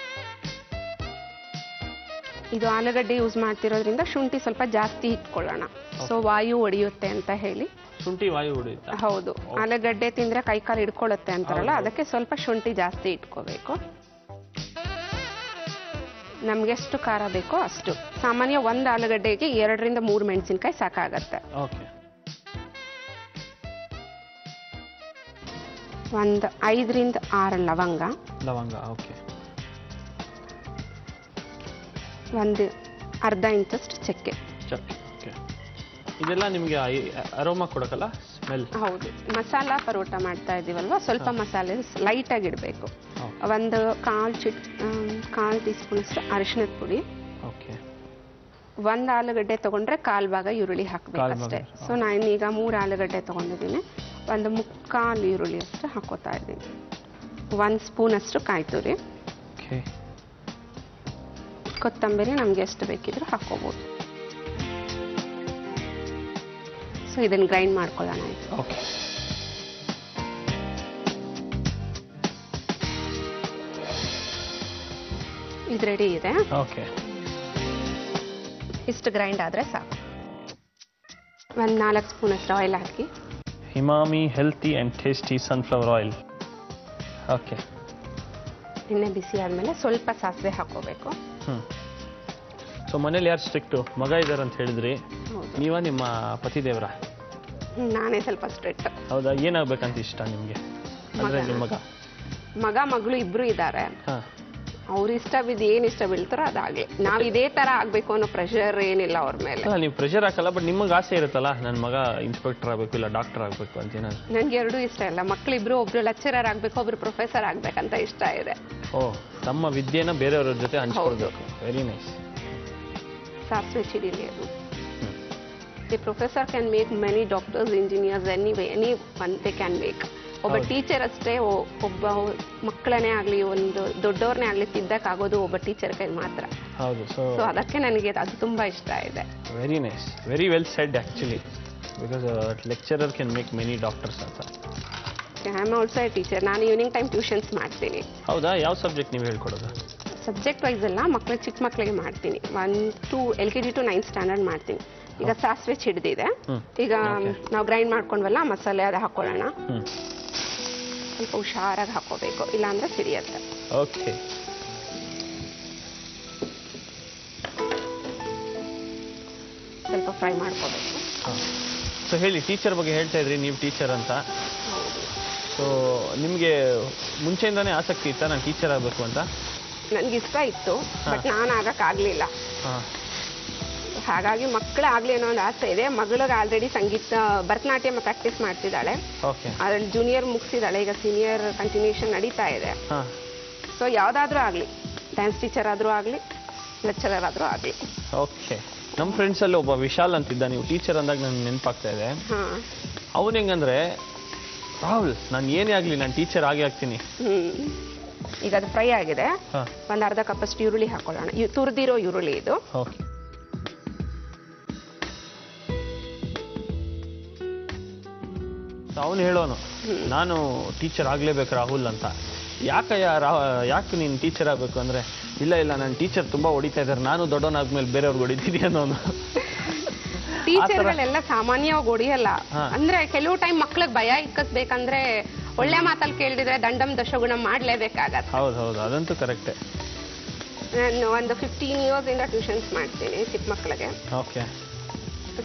ಇದು ಆಲೂಗಡ್ಡೆ ಯೂಸ್ ಮಾಡ್ತಿರೋದ್ರಿಂದ ಶುಂಠಿ ಸ್ವಲ್ಪ ಜಾಸ್ತಿ ಇಟ್ಕೊಳ್ಳೋಣ. ಸೊ ವಾಯು ಒಡೆಯುತ್ತೆ ಅಂತ ಹೇಳಿ. ಶುಂಠಿ ವಾಯು ಹೊಡೆಯುತ್ತಾ? ಹೌದು. ಆಲೂಗಡ್ಡೆ ತಿಂದ್ರೆ ಕೈಕಾಲು ಹಿಡ್ಕೊಳ್ಳುತ್ತೆ ಅಂತಾರಲ್ಲ, ಅದಕ್ಕೆ ಸ್ವಲ್ಪ ಶುಂಠಿ ಜಾಸ್ತಿ ಇಟ್ಕೋಬೇಕು. ನಮ್ಗೆ ಎಷ್ಟು ಖಾರ ಬೇಕೋ ಅಷ್ಟು. ಸಾಮಾನ್ಯ ಒಂದು ಆಲೂಗಡ್ಡೆಗೆ 2 ರಿಂದ 3 ಮೆಣಸಿನಕಾಯಿ ಸಾಕಾಗತ್ತೆ. ಓಕೆ. ಒಂದು 5 ರಿಂದ 6 ಲವಂಗ. ಓಕೆ. ಒಂದು ಅರ್ಧ ಇಂಚಷ್ಟು ಚಕ್ಕೆ. ಓಕೆ. ಇದೆಲ್ಲ ನಿಮಗೆ ಅರೋಮಾ ಕೊಡಕಲ್ಲ, ಸ್ಮೆಲ್? ಹೌದು. ಮಸಾಲಾ ಪರೋಟ ಮಾಡ್ತಾ ಇದೀವಲ್ವಾ, ಸ್ವಲ್ಪ ಮಸಾಲೆ ಲೈಟ್ ಆಗಿ ಇಡಬೇಕು. ಒಂದು ಕಾಲ್ ಟೀ ಸ್ಪೂನ್ ಅಷ್ಟು ಅರಿಶಿನದ ಪುಡಿ. ಓಕೆ. ಒಂದು ಆಲೂಗಡ್ಡೆ ತಗೊಂಡ್ರೆ 1/4 ಭಾಗ ಈರುಳ್ಳಿ ಹಾಕಬೇಕಷ್ಟೇ. ಸೊ ನಾನೀಗ 3 ಆಲೂಗಡ್ಡೆ ತಗೊಂಡಿದ್ದೀನಿ. ಒಂದು 3/4 ಈರುಳ್ಳಿ ಅಷ್ಟು ಹಾಕೋತಾ ಇದ್ದೀನಿ. 1 ಸ್ಪೂನ್ ಅಷ್ಟು ಕಾಯಿ ತುರಿ. ಓಕೆ. ಕೊತ್ತಂಬರಿ ನಮ್ಗೆ ಎಷ್ಟು ಬೇಕಿದ್ರೂ ಹಾಕೋಬಹುದು. ಸೊ ಇದನ್ನ ಗ್ರೈಂಡ್ ಮಾಡ್ಕೊಳ್ಳೋಣ. ಓಕೆ. ಇದು ರೆಡಿ ಇದೆ. ಓಕೆ. ಇಷ್ಟು ಗ್ರೈಂಡ್ ಆದ್ರೆ ಸಾಕು. ಒಂದು 4 ಸ್ಪೂನ್ ಅಷ್ಟು ಆಯಿಲ್ ಹಾಕಿ. Emami healthy and tasty sunflower oil. Okay. ಎಣ್ಣೆ ಬಿಸಿ ಆದಮೇಲೆ ಸ್ವಲ್ಪ ಸಾಸಿವೆ ಹಾಕೋಬೇಕು. ಸೊ ಮನೇಲಿ ಯಾರು ಸ್ಟ್ರಿಕ್ಟು? ಮಗ ಇದ್ದಾರೆ ಅಂತ ಹೇಳಿದ್ರಿ. ನೀವ ನಿಮ್ಮ ಪತಿದೇವರ? ನಾನೇ ಸ್ವಲ್ಪ ಸ್ಟ್ರಿಕ್ಟ್. ಹೌದಾ? ಏನಾಗಬೇಕಂತ ಇಷ್ಟ ನಿಮಗೆ? ಅಂದರೆ ನಿಮ್ಮ ಮಗ ಮಗಳು ಇಬ್ರು ಇದ್ದಾರೆ. ಹಾಂ. ಅವ್ರ ಇಷ್ಟ ಬಿದ್ದು ಏನು ಇಷ್ಟ ಬೀಳ್ತಾರೋ ಅದಾಗಲಿ. ನಾವು ಇದೇ ಥರ ಆಗಬೇಕು ಅನ್ನೋ ಪ್ರೆಷರ್ ಏನಿಲ್ಲ ಅವ್ರ ಮೇಲೆ. ಅಲ್ಲ, ನೀವು ಪ್ರೆಷರ್ ಹಾಕಲ್ಲ, ಬಟ್ ನಿಮಗೆ ಆಸೆ ಇರುತ್ತಲ್ಲ, ನನ್ನ ಮಗ ಇನ್ಸ್ಪೆಕ್ಟರ್ ಆಗಬೇಕು ಇಲ್ಲ ಡಾಕ್ಟರ್ ಆಗಬೇಕು ಅಂತ ಏನಾದ್ರು? ನನಗೆ ಎರಡೂ ಇಷ್ಟ ಇಲ್ಲ. ಮಕ್ಕಳಿಬ್ರು ಒಬ್ರು ಲೆಕ್ಚರರ್ ಆಗಬೇಕು, ಒಬ್ರು ಪ್ರೊಫೆಸರ್ ಆಗಬೇಕಂತ ಇಷ್ಟ ಇದೆ. ಓ, ತಮ್ಮ ವಿದ್ಯೆನ ಬೇರೆಯವ್ರ ಜೊತೆ ಹಂಚ್ಕೊಳ್ಬೇಕು. Very nice. ಸಾಸಿವೆ ಚಿಡಿಲಿ ಅದು. The professor can make many doctors, engineers, any one they can make. ಒಬ್ಬ ಟೀಚರ್ ಅಷ್ಟೇ ಒಬ್ಬ ಮಕ್ಕಳನ್ನೇ ಆಗಲಿ ಒಂದು ದೊಡ್ಡವ್ರನ್ನೇ ಆಗಲಿ ತಿದ್ದಕ್ಕಾಗೋದು ಒಬ್ಬ ಟೀಚರ್ ಕೈ ಮಾತ್ರ. ಹೌದು. ಸೊ ಅದಕ್ಕೆ ನನಗೆ ಅದು ತುಂಬಾ ಇಷ್ಟ ಇದೆ. Very nice, very well said actually, because lecturer can make many doctors ಅಂತ. I am also a teacher. ನಾನು ಈವ್ನಿಂಗ್ ಟೈಮ್ ಟ್ಯೂಷನ್ಸ್ ಮಾಡ್ತೀನಿ. ಹೌದಾ? ಯಾವ ಸಬ್ಜೆಕ್ಟ್ ನೀವು ಹೇಳ್ಕೊಡೋದು? ಸಬ್ಜೆಕ್ಟ್ ವೈಸ್ ಅಲ್ಲ, ಮಕ್ಕಳಿಗೆ ಚಿಕ್ಕ ಮಕ್ಕಳಿಗೆ ಮಾಡ್ತೀನಿ. 1 to LKG to 9th standard ಮಾಡ್ತೀನಿ. ಈಗ ಸಾಸಿವೆ ಚಿಡ್ದಿದೆ. ಈಗ ನಾವು ಗ್ರೈಂಡ್ ಮಾಡ್ಕೊಂಡ್ವಲ್ಲ ಮಸಾಲೆ, ಅದು ಹಾಕೊಳ್ಳೋಣ. ಸ್ವಲ್ಪ ಹುಷಾರಾಗಿ ಹಾಕೋಬೇಕು, ಇಲ್ಲಾಂದ್ರೆ ಸಿಡಿಯತ್ತೆ. ಓಕೆ. ಸ್ವಲ್ಪ ಫ್ರೈ ಮಾಡ್ಕೋಬೇಕು. ಸೊ ಹೇಳಿ, ಟೀಚರ್ ಬಗ್ಗೆ ಹೇಳ್ತಾ ಇದ್ರಿ, ನೀವು ಟೀಚರ್ ಅಂತ. ಸೊ ನಿಮಗೆ ಮುಂಚೆಯಿಂದಾನೇ ಆಸಕ್ತಿ ಇತ್ತಾ ನಾನು ಟೀಚರ್ ಆಗಬೇಕು ಅಂತ? ನನಗೆ ಇಷ್ಟ ಇತ್ತು, ಬಟ್ ನಾನು ಆಗಕ್ಕಾಗಲಿಲ್ಲ. ಹಾಗಾಗಿ ಮಕ್ಕಳಾಗಲಿ ಅನ್ನೋ ಒಂದು ಆಸೆ ಇದೆ. ಮಗಳಿಗೆ ಆಲ್ರೆಡಿ ಸಂಗೀತ ಭರತನಾಟ್ಯಂ ಪ್ರಾಕ್ಟೀಸ್ ಮಾಡ್ತಿದ್ದಾಳೆ. ಅದರಲ್ಲಿ ಜೂನಿಯರ್ ಮುಗಿಸಿದಾಳೆ, ಈಗ ಸೀನಿಯರ್ ಕಂಟಿನ್ಯೂಷನ್ ನಡೀತಾ ಇದೆ. ಸೊ ಯಾವುದಾದ್ರೂ ಆಗಲಿ, ಡ್ಯಾನ್ಸ್ ಟೀಚರ್ ಆದರೂ ಆಗಲಿ, ಲೆಕ್ಚರರ್ ಆದರೂ ಆಗಲಿ. ಓಕೆ. ನಮ್ಮ ಫ್ರೆಂಡ್ಸಲ್ಲಿ ಒಬ್ಬ ವಿಶಾಲ್ ಅಂತಿದ್ದ, ನೀವು ಟೀಚರ್ ಅಂದಾಗ ನನಗೆ ನೆನಪಾಗ್ತಾ ಇದೆ. ಅವನು ಹೆಂಗಂದ್ರೆ, ರಾಹುಲ್ ನಾನು ಏನೇ ಆಗಲಿ ನಾನು ಟೀಚರ್ ಆಗೇ ಆಗ್ತೀನಿ. ಈಗ ಅದು ಫ್ರೈ ಆಗಿದೆ, ಒಂದು ಅರ್ಧ ಕಪ್ಪಷ್ಟು ಈರುಳ್ಳಿ ಹಾಕೊಳ್ಳೋಣ. ತುರಿದಿರೋ ಈರುಳ್ಳಿ ಇದು. ಓಕೆ. ಅವನು ಹೇಳೋನು, ನಾನು ಟೀಚರ್ ಆಗಲೇಬೇಕು ರಾಹುಲ್ ಅಂತ. ಯಾಕೆ ನೀನು ಟೀಚರ್ ಆಗಬೇಕು ಅಂದರೆ, ಇಲ್ಲ ನನ್ನ ಟೀಚರ್ ತುಂಬ ಹೊಡಿತಾ ಇದ್ದಾರೆ, ನಾನು ದೊಡ್ಡವನಾದ್ಮೇಲೆ ಬೇರೆಯವ್ರಿಗೆ ಹೊಡಿತೀನಿ ಅನ್ನೋನು. ಟೀಚರ್ಗಳೆಲ್ಲ ಸಾಮಾನ್ಯವಾಗಿ ಹೊಡಿಯಲ್ಲ. ಅಂದ್ರೆ ಕೆಲವು ಟೈಮ್ ಮಕ್ಳಿಗೆ ಭಯ ಇಕ್ಕಸ್ಬೇಕಂದ್ರೆ ಒಳ್ಳೆ ಮಾತಲ್ಲಿ ಕೇಳಿದ್ರೆ ದಂಡಂ ದಶಗುಣಂ ಮಾಡ್ಲೇಬೇಕಾಗತ್ತೆ. ಹೌದು, ಅದಂತೂ ಕರೆಕ್ಟೇ. ನಾನು ಒಂದು 15 years ಇಂದ ಟ್ಯೂಷನ್ಸ್ ಮಾಡ್ತೀನಿ ಚಿಕ್ಕ ಮಕ್ಕಳಿಗೆ. ಓಕೆ.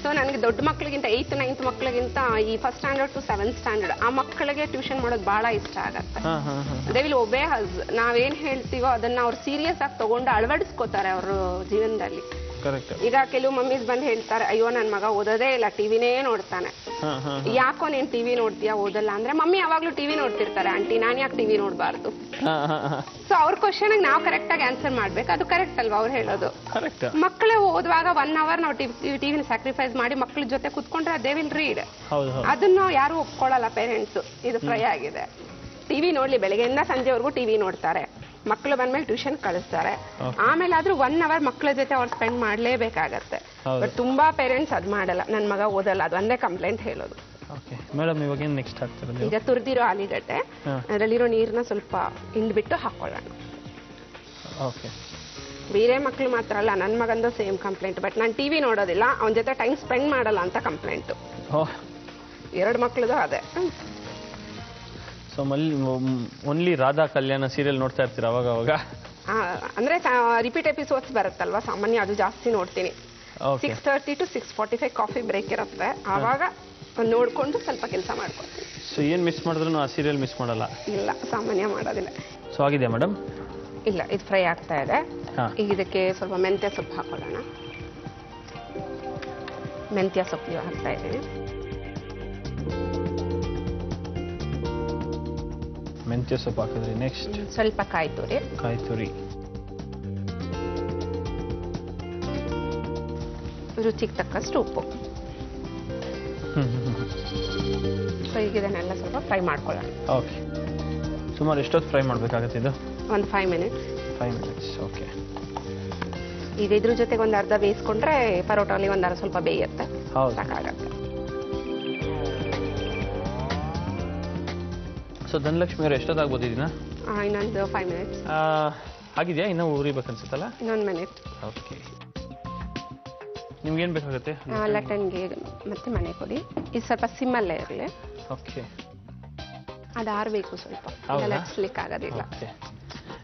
ಸೊ ನನಗೆ ದೊಡ್ಡ ಮಕ್ಕಳಿಗಿಂತ 8th 9th ಮಕ್ಕಳಿಗಿಂತ ಈ 1st standard to 7th standard ಆ ಮಕ್ಕಳಿಗೆ ಟ್ಯೂಷನ್ ಮಾಡೋದು ಬಹಳ ಇಷ್ಟ ಆಗತ್ತೆ. They will ಒಬೇ us. ನಾವೇನ್ ಹೇಳ್ತೀವೋ ಅದನ್ನ ಅವ್ರು ಸೀರಿಯಸ್ ಆಗಿ ತಗೊಂಡು ಅಳವಡಿಸ್ಕೋತಾರೆ ಅವ್ರ ಜೀವನದಲ್ಲಿ. ಈಗ ಕೆಲವು ಮಮ್ಮೀಸ್ ಬಂದು ಹೇಳ್ತಾರೆ, ಅಯ್ಯೋ ನನ್ನ ಮಗ ಓದೋದೇ ಇಲ್ಲ, ಟಿವಿನೇ ನೋಡ್ತಾನೆ. ಯಾಕೋ ನೀನ್ ಟಿವಿ ನೋಡ್ತೀಯಾ, ಓದಲ್ಲ ಅಂದ್ರೆ, ಮಮ್ಮಿ ಯಾವಾಗ್ಲೂ ಟಿವಿ ನೋಡ್ತಿರ್ತಾರೆ ಆಂಟಿ, ನಾನ್ ಯಾಕೆ ಟಿವಿ ನೋಡ್ಬಾರ್ದು? ಸೊ ಅವ್ರ ಕ್ವಶನ್ ನಾವು ಕರೆಕ್ಟ್ ಆಗಿ ಆನ್ಸರ್ ಮಾಡ್ಬೇಕು. ಅದು ಕರೆಕ್ಟ್ ಅಲ್ವಾ ಅವ್ರು ಹೇಳೋದು? ಮಕ್ಕಳೇ ಓದುವಾಗ 1 hour ನಾವು ಟಿವಿನ ಸ್ಯಾಕ್ರಿಫೈಸ್ ಮಾಡಿ ಮಕ್ಕಳ ಜೊತೆ ಕುತ್ಕೊಂಡ್ರೆ ದೇ ವಿಲ್ ರೀಡ್. ಅದನ್ನು ಯಾರು ಒಪ್ಕೊಳ್ಳಲ್ಲ ಪೇರೆಂಟ್ಸ್. ಇದು ಫ್ರೈ ಆಗಿದೆ. ಟಿವಿ ನೋಡ್ಲಿ, ಬೆಳಗ್ಗೆಯಿಂದ ಸಂಜೆವರೆಗೂ ಟಿವಿ ನೋಡ್ತಾರೆ, ಮಕ್ಕಳು ಬಂದ್ಮೇಲೆ ಟ್ಯೂಷನ್ ಕಳಿಸ್ತಾರೆ. ಆಮೇಲೆ ಆದ್ರೂ 1 hour ಮಕ್ಕಳ ಜೊತೆ ಅವ್ರು ಸ್ಪೆಂಡ್ ಮಾಡ್ಲೇಬೇಕಾಗತ್ತೆ. ಬಟ್ ತುಂಬಾ ಪೇರೆಂಟ್ಸ್ ಅದ್ ಮಾಡಲ್ಲ, ನನ್ ಮಗ ಓದಲ್ಲ, ಅದು ಒಂದೇ ಕಂಪ್ಲೇಂಟ್ ಹೇಳೋದು. ಈಗ ತುರಿದಿರೋ ಆಲೂಗಡ್ಡೆ, ಅದರಲ್ಲಿರೋ ನೀರನ್ನ ಸ್ವಲ್ಪ ಹಿಂಡ್ಬಿಟ್ಟು ಹಾಕೊಳ್ಳೋಣ. ಬೇರೆ ಮಕ್ಳು ಮಾತ್ರ ಅಲ್ಲ, ನನ್ನ ಮಗಂದು ಸೇಮ್ ಕಂಪ್ಲೇಂಟ್. ಬಟ್ ನಾನು ಟಿವಿ ನೋಡೋದಿಲ್ಲ, ಅವನ ಜೊತೆ ಟೈಮ್ ಸ್ಪೆಂಡ್ ಮಾಡಲ್ಲ ಅಂತ ಕಂಪ್ಲೇಂಟ್. 2 ಮಕ್ಳದು ಅದೇ. ಸೊ ಓನ್ಲಿ ರಾಧಾ ಕಲ್ಯಾಣ ಸೀರಿಯಲ್ ನೋಡ್ತಾ ಇರ್ತೀರ ಅವಾಗ ಅವಾಗ? ಅಂದ್ರೆ ರಿಪೀಟ್ ಎಪಿಸೋಡ್ಸ್ ಬರುತ್ತಲ್ವಾ, ಸಾಮಾನ್ಯ ಅದು ಜಾಸ್ತಿ ನೋಡ್ತೀನಿ. 6:30 to 6:45 ಕಾಫಿ ಬ್ರೇಕ್ ಇರುತ್ತೆ, ಆವಾಗ ನೋಡ್ಕೊಂಡು ಸ್ವಲ್ಪ ಕೆಲಸ ಮಾಡ್ಕೊಳ್ತೀನಿ. ಸೊ ಏನ್ ಮಿಸ್ ಮಾಡಿದ್ರು ಆ ಸೀರಿಯಲ್ ಮಿಸ್ ಮಾಡಲ್ಲ? ಇಲ್ಲ, ಸಾಮಾನ್ಯ ಮಾಡೋದಿಲ್ಲ. ಸೊ ಆಗಿದೆಯಾ ಮೇಡಮ್? ಇಲ್ಲ, ಇದು ಫ್ರೈ ಆಗ್ತಾ ಇದೆ. ಈಗ ಇದಕ್ಕೆ ಸ್ವಲ್ಪ ಮೆಂತ್ಯ ಸೊಪ್ಪು ಹಾಕೊಳ್ಳೋಣ. ಮೆಂತ್ಯ ಸೊಪ್ಪು ಹಾಕ್ತಾ ಇದ್ದೀನಿ. ಮೆಂತ್ಯ ಸೊಪ್ಪು ಹಾಕಿದ್ರಿ. ನೆಕ್ಸ್ಟ್ ಸ್ವಲ್ಪ ಕಾಯಿ ತುರಿ. ರುಚಿಗೆ ತಕ್ಕಷ್ಟು ಉಪ್ಪು. ಸೊ ಈಗ ಇದನ್ನೆಲ್ಲ ಸ್ವಲ್ಪ ಫ್ರೈ ಮಾಡ್ಕೊಳ್ಳೋಣ. ಓಕೆ. ಸುಮಾರು ಎಷ್ಟೊತ್ತು ಫ್ರೈ ಮಾಡಬೇಕಾಗುತ್ತೆ ಇದು? ಒಂದು 5 minutes. 5 minutes. ಓಕೆ. ಈಗ ಇದ್ರ ಜೊತೆಗೆ ಒಂದು ಅರ್ಧ ಬೇಯಿಸ್ಕೊಂಡ್ರೆ ಪರೋಟಲ್ಲಿ ಒಂದು ಸ್ವಲ್ಪ ಬೇಯುತ್ತೆ, ಸಾಕಾಗತ್ತೆ. ಸೊ ಧನಲಕ್ಷ್ಮಿ ಅವರು ಎಷ್ಟೊತ್ತಾಗ್ಬೋದು ಇದನ್ನ? ಇನ್ನೊಂದು 5 minutes. ಆಗಿದೆಯಾ? ಇನ್ನೂ ಉರಿಬೇಕನ್ಸುತ್ತಲ್ಲ? ಇನ್ನೊಂದು ಮಿನಿಟ್. ಓಕೆ. ನಿಮ್ಗೇನು ಬೇಕಾಗುತ್ತೆ? ಲಟ್ಟಣಿಗೆ ಮತ್ತೆ ಮನೆ ಕೊಡಿ. ಇದು ಸ್ವಲ್ಪ ಸಿಮ್ಮಲ್ಲೇ ಇರಲಿ. ಓಕೆ. ಅದು ಆರಬೇಕು ಸ್ವಲ್ಪ, ಲಟ್ಸ್ಲಿಕ್ಕೆ ಆಗೋದಿಲ್ಲ.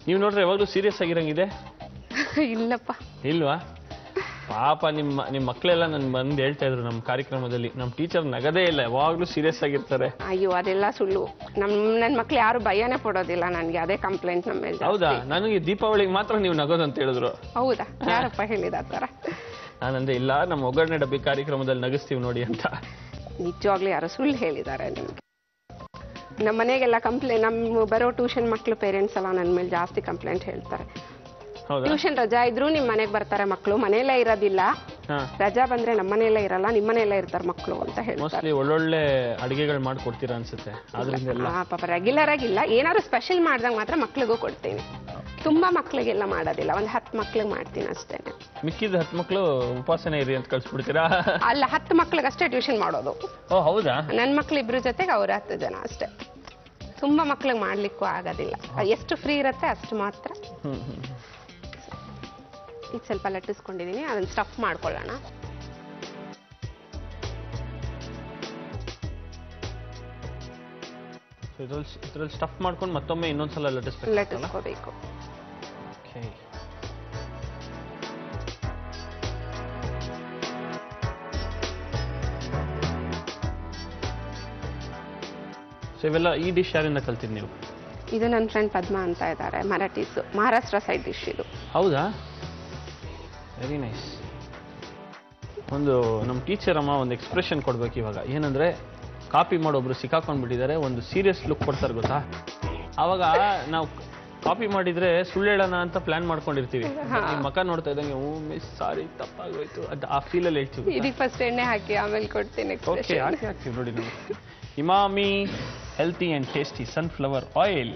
ನೀವು ನೋಡ್ರೆ ಯಾವಾಗಲೂ ಸೀರಿಯಸ್ ಆಗಿರಂಗಿದೆ? ಇಲ್ಲಪ್ಪ. ಇಲ್ವಾ? ಪಾಪ ನಿಮ್ಮ ಮಕ್ಕಳೆಲ್ಲ ನನ್ ಬಂದು ಹೇಳ್ತಾ ಇದ್ರು ನಮ್ಮ ಕಾರ್ಯಕ್ರಮದಲ್ಲಿ, ನಮ್ಮ ಟೀಚರ್ ನಗದೇ ಇಲ್ಲ, ಯಾವಾಗ್ಲೂ ಸೀರಿಯಸ್ ಆಗಿರ್ತಾರೆ. ಅಯ್ಯೋ, ಅದೆಲ್ಲ ಸುಳ್ಳು. ನನ್ನ ಮಕ್ಳು ಯಾರು ಭಯನೇ ಪಡೋದಿಲ್ಲ ನನಗೆ, ಅದೇ ಕಂಪ್ಲೇಂಟ್ ನಮ್ಮ ಮೇಲೆ. ಹೌದಾ? ನನಗೆ ದೀಪಾವಳಿಗೆ ಮಾತ್ರ ನೀವು ನಗೋದಂತ ಹೇಳಿದ್ರು. ಹೌದಾ? ಯಾರಪ್ಪ ಹೇಳಿದ ಆ ಥರ? ನಾನಂದ್ರೆ ಇಲ್ಲ, ನಮ್ಮ ಒಗ್ಗರಣೆ ಡಬ್ಬಿ ಕಾರ್ಯಕ್ರಮದಲ್ಲಿ ನಗಿಸ್ತೀವಿ ನೋಡಿ ಅಂತ. ನಿಜವಾಗ್ಲೂ ಯಾರು ಸುಳ್ಳು ಹೇಳಿದ್ದಾರೆ ನಿಮ್ಗೆ? ನಮ್ಮ ಮನೆಗೆಲ್ಲ ನಮ್ಮ ಬರೋ ಟ್ಯೂಷನ್ ಮಕ್ಳು ಪೇರೆಂಟ್ಸ್ ಎಲ್ಲ ನನ್ನ ಮೇಲೆ ಜಾಸ್ತಿ ಕಂಪ್ಲೇಂಟ್ ಹೇಳ್ತಾರೆ. ಟ್ಯೂಷನ್ ರಜಾ ಇದ್ರು ನಿಮ್ ಮನೆಗೆ ಬರ್ತಾರೆ ಮಕ್ಕಳು, ಮನೆಯಲ್ಲೇ ಇರೋದಿಲ್ಲ. ರಜಾ ಬಂದ್ರೆ ನಮ್ಮ ಮನೆಯಲ್ಲೇ ಇರಲ್ಲ, ನಿಮ್ಮ ಮನೆಯಲ್ಲೇ ಇರ್ತಾರೆ ಮಕ್ಕಳು ಅಂತ ಹೇಳ್ತಾರೆ. ಒಳ್ಳೊಳ್ಳೆ ಅಡಿಗೆಗಳು ಮಾಡ್ಕೊಡ್ತೀರಾ ಅನ್ಸುತ್ತೆ. ಪಾಪ ರೆಗ್ಯುಲರ್ ಆಗಿಲ್ಲ, ಏನಾದ್ರು ಸ್ಪೆಷಲ್ ಮಾಡ್ದಾಗ ಮಾತ್ರ ಮಕ್ಳಿಗೂ ಕೊಡ್ತೀನಿ. ತುಂಬಾ ಮಕ್ಳಿಗೆಲ್ಲ ಮಾಡೋದಿಲ್ಲ, ಒಂದು 10 ಮಕ್ಳಿಗೆ ಮಾಡ್ತೀನಿ ಅಷ್ಟೇ. ಮಿಕ್ಕಿದ 10 ಮಕ್ಳು ಉಪಾಸನೆ ಇರಿ ಅಂತ ಕಳ್ಸ್ಬಿಡ್ತೀರಾ? ಅಲ್ಲ, 10 ಮಕ್ಳಿಗಷ್ಟೇ ಟ್ಯೂಷನ್ ಮಾಡೋದು. ಓ ಹೌದಾ? ನನ್ನ ಮಕ್ಳು ಇಬ್ರು ಜೊತೆಗೆ ಅವ್ರ 10 ಜನ ಅಷ್ಟೇ. ತುಂಬಾ ಮಕ್ಳಿಗೆ ಮಾಡ್ಲಿಕ್ಕೂ ಆಗೋದಿಲ್ಲ, ಎಷ್ಟು ಫ್ರೀ ಇರುತ್ತೆ ಅಷ್ಟು ಮಾತ್ರ. ಈಗ ಸ್ವಲ್ಪ ಲಟ್ಟಿಸ್ಕೊಂಡಿದ್ದೀನಿ, ಅದನ್ನ ಸ್ಟಫ್ ಮಾಡ್ಕೊಳ್ಳೋಣ. ಇದ್ರಲ್ಲಿ ಸ್ಟಫ್ ಮಾಡ್ಕೊಂಡು ಮತ್ತೊಮ್ಮೆ ಇನ್ನೊಂದ್ಸಲ ಲಟ್ಟಿಸ್ಕೋಬೇಕು. ಸೊ ಇವೆಲ್ಲ ಈ ಡಿಶ್ ಯಾರಿಂದ ಕಲ್ತಿದ್ದು ನೀವು? ಇದು ನನ್ನ ಫ್ರೆಂಡ್ ಪದ್ಮ ಅಂತ ಇದ್ದಾರೆ, ಮರಾಠೀಸು, ಮಹಾರಾಷ್ಟ್ರ ಸೈಡ್ ಡಿಶ್ ಇದು. ಹೌದಾ, ವೆರಿ ನೈಸ್. ಒಂದು ನಮ್ಮ ಟೀಚರ್ ಅಮ್ಮ ಒಂದು ಎಕ್ಸ್ಪ್ರೆಷನ್ ಕೊಡ್ಬೇಕು ಇವಾಗ. ಏನಂದ್ರೆ ಕಾಪಿ ಮಾಡೋಬ್ರು ಸಿಕ್ಕಾಕೊಂಡ್ಬಿಟ್ಟಿದ್ದಾರೆ, ಒಂದು ಸೀರಿಯಸ್ ಲುಕ್ ಕೊಡ್ತಾರೆ ಗೊತ್ತಾ. ಆವಾಗ ನಾವು ಕಾಪಿ ಮಾಡಿದ್ರೆ ಸುಳ್ಳು ಹೇಳೋಣ ಅಂತ ಪ್ಲಾನ್ ಮಾಡ್ಕೊಂಡಿರ್ತೀವಿ. ನಿಮ್ಮ ಮಕ್ಕ ನೋಡ್ತಾ ಇದ್ದಂಗೆ ಓ ಮಿಸ್ ಸಾರಿ ತಪ್ಪಾಗೋಯ್ತು ಅದು ಆ ಫೀಲಲ್ಲಿ ಹೇಳ್ತೀವಿ. ಇದಕ್ಕೆ ಫಸ್ಟ್ ಎಣ್ಣೆ ಹಾಕಿ ಆಮೇಲೆ ಕೊಡ್ತೀನಿ. ಓಕೆ, ಹಾಕ್ತೀವಿ ನೋಡಿ ನಾವು. Emami healthy and tasty sunflower oil.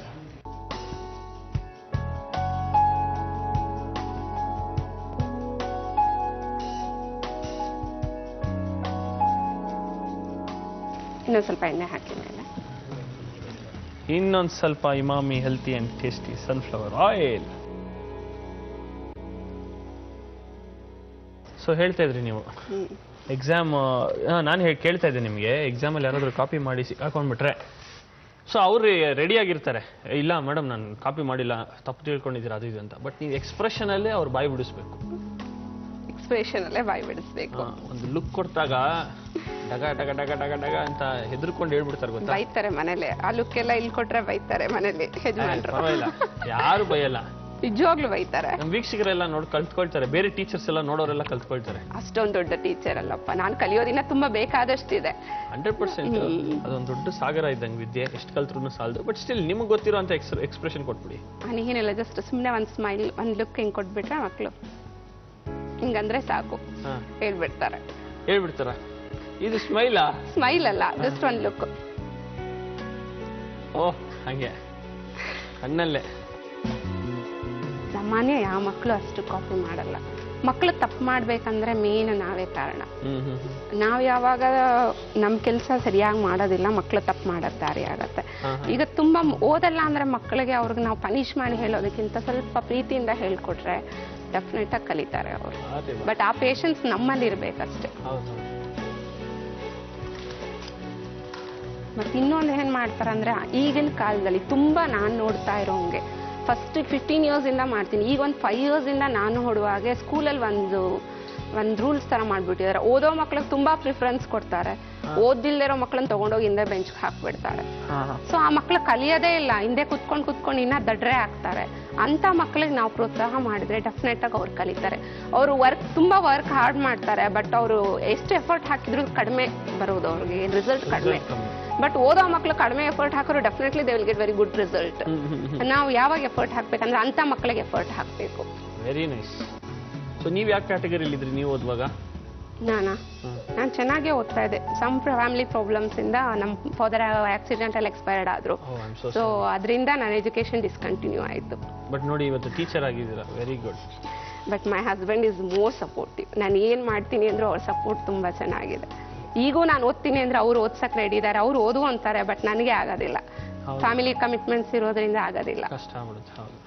ಇನ್ನೊಂದು ಸ್ವಲ್ಪ ಎಣ್ಣೆ ಹಾಕಿ ಮೇಲೆ ಇನ್ನೊಂದು ಸ್ವಲ್ಪ Emami healthy and tasty sunflower oil. So ಹೇಳ್ತಾ ಇದ್ರಿ ನೀವು ಎಕ್ಸಾಮ್, ನಾನು ಕೇಳ್ತಾ ಇದ್ದೆ ನಿಮಗೆ, ಎಕ್ಸಾಮಲ್ಲಿ ಯಾರಾದರೂ ಕಾಪಿ ಮಾಡಿ ಸಿಕ್ಕಾಕೊಂಡ್ಬಿಟ್ರೆ ಸೊ ಅವ್ರು ರೆಡಿಯಾಗಿರ್ತಾರೆ, ಇಲ್ಲ ಮೇಡಮ್ ನಾನು ಕಾಪಿ ಮಾಡಿಲ್ಲ, ತಪ್ಪು ತಿಳ್ಕೊಂಡಿದ್ದೀರಾ ಅದು ಇದು ಅಂತ. ಬಟ್ ನೀವು ಎಕ್ಸ್ಪ್ರೆಷನಲ್ಲೇ ಅವ್ರು ಬಾಯಿ ಬಿಡಿಸ್ಬೇಕು. ಎಕ್ಸ್ಪ್ರೆಷನಲ್ಲೇ ಬಾಯಿ ಬಿಡಿಸ್ಬೇಕು. ಒಂದು ಲುಕ್ ಕೊಟ್ಟಾಗ ಡಗ ಡಗ ಡಗ ಡಗ ಡಗ ಅಂತ ಹೆದರ್ಕೊಂಡು ಹೇಳ್ಬಿಡ್ತಾರೆ ಗೊತ್ತಾ. ಬೈತಾರೆ ಮನೇಲಿ, ಆ ಲುಕ್ ಎಲ್ಲ ಇಲ್ಲಿ ಕೊಟ್ರೆ ಬೈತಾರೆ ಮನೇಲಿ ಯಜಮಾನ್ರು. ಪರವಾಗಿಲ್ಲ, ಯಾರು ಬೈಯಲ್ಲ, ನಿಜವಾಗ್ಲೂ ಬೈತಾರೆ. ನಮ್ಮ ವೀಕ್ಷಕರೆಲ್ಲ ನೋಡಿ ಕಲ್ತ್ಕೊಳ್ತಾರೆ, ಬೇರೆ ಟೀಚರ್ಸ್ ಎಲ್ಲ ನೋಡೋರೆಲ್ಲ ಕಲ್ತ್ಕೊಳ್ತಾರೆ. ಅಷ್ಟೊಂದು ದೊಡ್ಡ ಟೀಚರ್ ಅಲ್ಲಪ್ಪ, ನಾನು ಕಲಿಯೋದಿನ ತುಂಬಾ ಬೇಕಾದಷ್ಟಿದೆ. 100% ಅದೊಂದು ದೊಡ್ಡ ಸಾಗರ ಇದ್ದಂಗೆ ವಿದ್ಯೆ, ಎಷ್ಟು ಕಲ್ತ್ರೂ ಸಾಲದು. ಬಟ್ ಸ್ಟಿಲ್ ನಿಮಗೆ ಗೊತ್ತಿರೋ ಅಂತ ಎಕ್ಸ್ಪ್ರೆಷನ್ ಕೊಟ್ಬಿಡಿ. ಏನಿಲ್ಲ, ಜಸ್ಟ್ ಸುಮ್ಮನೆ ಒಂದು ಸ್ಮೈಲ್, ಒಂದು ಲುಕ್ ಹಿಂಗೆ ಕೊಟ್ಬಿಟ್ರೆ ಮಕ್ಕಳು ಹಿಂಗಂದ್ರೆ ಸಾಕು, ಹೇಳ್ಬಿಡ್ತಾರೆ. ಹೇಳ್ಬಿಡ್ತಾರ ಇದು ಸ್ಮೈಲಾ? ಸ್ಮೈಲ್ ಅಲ್ಲ, ಜಸ್ಟ್ ಒಂದು ಲುಕ್. ಓಹ್ ಹಂಗೆ ಕಣ್ಣಲ್ಲೇ. ಸಾಮಾನ್ಯ ಯಾವ ಮಕ್ಕಳು ಅಷ್ಟು ಕಾಪಿ ಮಾಡಲ್ಲ. ಮಕ್ಕಳು ತಪ್ಪು ಮಾಡ್ಬೇಕಂದ್ರೆ ಮೇನ್ ನಾವೇ ಕಾರಣ. ನಾವು ಯಾವಾಗ ನಮ್ಮ ಕೆಲಸ ಸರಿಯಾಗಿ ಮಾಡೋದಿಲ್ಲ, ಮಕ್ಕಳು ತಪ್ಪು ಮಾಡೋದು ದಾರಿ ಆಗತ್ತೆ. ಈಗ ತುಂಬಾ ಓದಲ್ಲ ಅಂದ್ರೆ ಮಕ್ಕಳಿಗೆ ಅವ್ರಿಗೆ ನಾವು ಪನಿಷ್ ಮಾಡಿ ಹೇಳೋದಕ್ಕಿಂತ ಸ್ವಲ್ಪ ಪ್ರೀತಿಯಿಂದ ಹೇಳ್ಕೊಟ್ರೆ ಡೆಫಿನೆಟ್ ಆಗಿ ಕಲಿತಾರೆ ಅವರು. ಬಟ್ ಆ ಪೇಷನ್ಸ್ ನಮ್ಮಲ್ಲಿ ಇರ್ಬೇಕಷ್ಟೇ. ಮತ್ತೆ ಇನ್ನೊಂದು ಏನ್ ಮಾಡ್ತಾರಂದ್ರೆ ಈಗಿನ ಕಾಲದಲ್ಲಿ ತುಂಬಾ ನಾನು ನೋಡ್ತಾ ಇರೋಂಗೆ ಫಸ್ಟ್ 15 years ಇಂದ ಮಾಡ್ತೀನಿ, ಈಗ ಒಂದು 5 years ಇಂದ ನಾನು ಹೊಡುವಾಗೆ ಸ್ಕೂಲಲ್ಲಿ ಒಂದು ರೂಲ್ಸ್ ತರ ಮಾಡ್ಬಿಟ್ಟಿದ್ದಾರೆ. ಓದೋ ಮಕ್ಳಿಗೆ ತುಂಬಾ ಪ್ರಿಫರೆನ್ಸ್ ಕೊಡ್ತಾರೆ, ಓದಿಲ್ದಿರೋ ಮಕ್ಳನ್ನ ತಗೊಂಡೋಗಿ ಹಿಂದೆ ಬೆಂಚ್ ಹಾಕ್ಬಿಡ್ತಾರೆ. ಸೊ ಆ ಮಕ್ಳು ಕಲಿಯೋದೇ ಇಲ್ಲ, ಹಿಂದೆ ಕುತ್ಕೊಂಡು ಇನ್ನ ದಡ್ರೆ ಆಗ್ತಾರೆ. ಅಂತ ಮಕ್ಳಿಗೆ ನಾವು ಪ್ರೋತ್ಸಾಹ ಮಾಡಿದ್ರೆ ಡೆಫಿನೆಟ್ ಆಗಿ ಅವ್ರು ಕಲಿತಾರೆ. ಅವರು ತುಂಬಾ ವರ್ಕ್ ಹಾರ್ಡ್ ಮಾಡ್ತಾರೆ, ಬಟ್ ಅವರು ಎಷ್ಟು ಎಫರ್ಟ್ ಹಾಕಿದ್ರು ಕಡಿಮೆ ಬರೋದು, ಅವ್ರಿಗೆ ರಿಸಲ್ಟ್ ಕಡಿಮೆ. ಬಟ್ ಓದೋ ಮಕ್ಳು ಕಡಿಮೆ ಎಫರ್ಟ್ ಹಾಕೋರು definitely they will get very good result. ನಾವು ಯಾವಾಗ ಎಫರ್ಟ್ ಹಾಕ್ಬೇಕಂದ್ರೆ ಅಂತ ಮಕ್ಕಳಿಗೆ ಎಫರ್ಟ್ ಹಾಕ್ಬೇಕು. Very nice. ಸೊ ನೀವು ಯಾವ ಕ್ಯಾಟಗರಿಯಲ್ಲಿ ಇದ್ರಿ ನೀವು ಓದುವಾಗ? ನಾನು ಚೆನ್ನಾಗೇ ಓದ್ತಾ ಇದ್ದೆ. ಸಮ್ ಫ್ಯಾಮಿಲಿ ಪ್ರಾಬ್ಲಮ್ಸ್ ಇಂದ ನಮ್ಮ ಫಾದರ್ ಆಕ್ಸಿಡೆಂಟ್ ಅಲ್ಲಿ ಎಕ್ಸ್ಪೈರ್ಡ್ ಆದ್ರು. ಸೊ ಅದರಿಂದ ನನ್ನ ಎಜುಕೇಶನ್ ಡಿಸ್ಕಂಟಿನ್ಯೂ ಆಯಿತು. ಬಟ್ ನೋಡಿ ಇವತ್ತು ಟೀಚರ್ ಆಗಿದ್ದೀರಾ, very good. But my husband is more supportive. ನಾನು ಏನು ಮಾಡ್ತೀನಿ ಅಂದ್ರೂ ಅವ್ರ ಸಪೋರ್ಟ್ ತುಂಬಾ ಚೆನ್ನಾಗಿದೆ. ಈಗೂ ನಾನು ಓದ್ತೀನಿ ಅಂದ್ರೆ ಅವ್ರು ಓದ್ಸಕ್ ರೆಡಿ ಇದ್ದಾರೆ, ಅವ್ರು ಓದು ಅಂತಾರೆ, ಬಟ್ ನನಗೆ ಆಗೋದಿಲ್ಲ. ಫ್ಯಾಮಿಲಿ ಕಮಿಟ್ಮೆಂಟ್ಸ್ ಇರೋದ್ರಿಂದ ಆಗೋದಿಲ್ಲ. ಕಷ್ಟ ಆಗ್ಬಿಡುತ್ತೆ. ಹೌದು.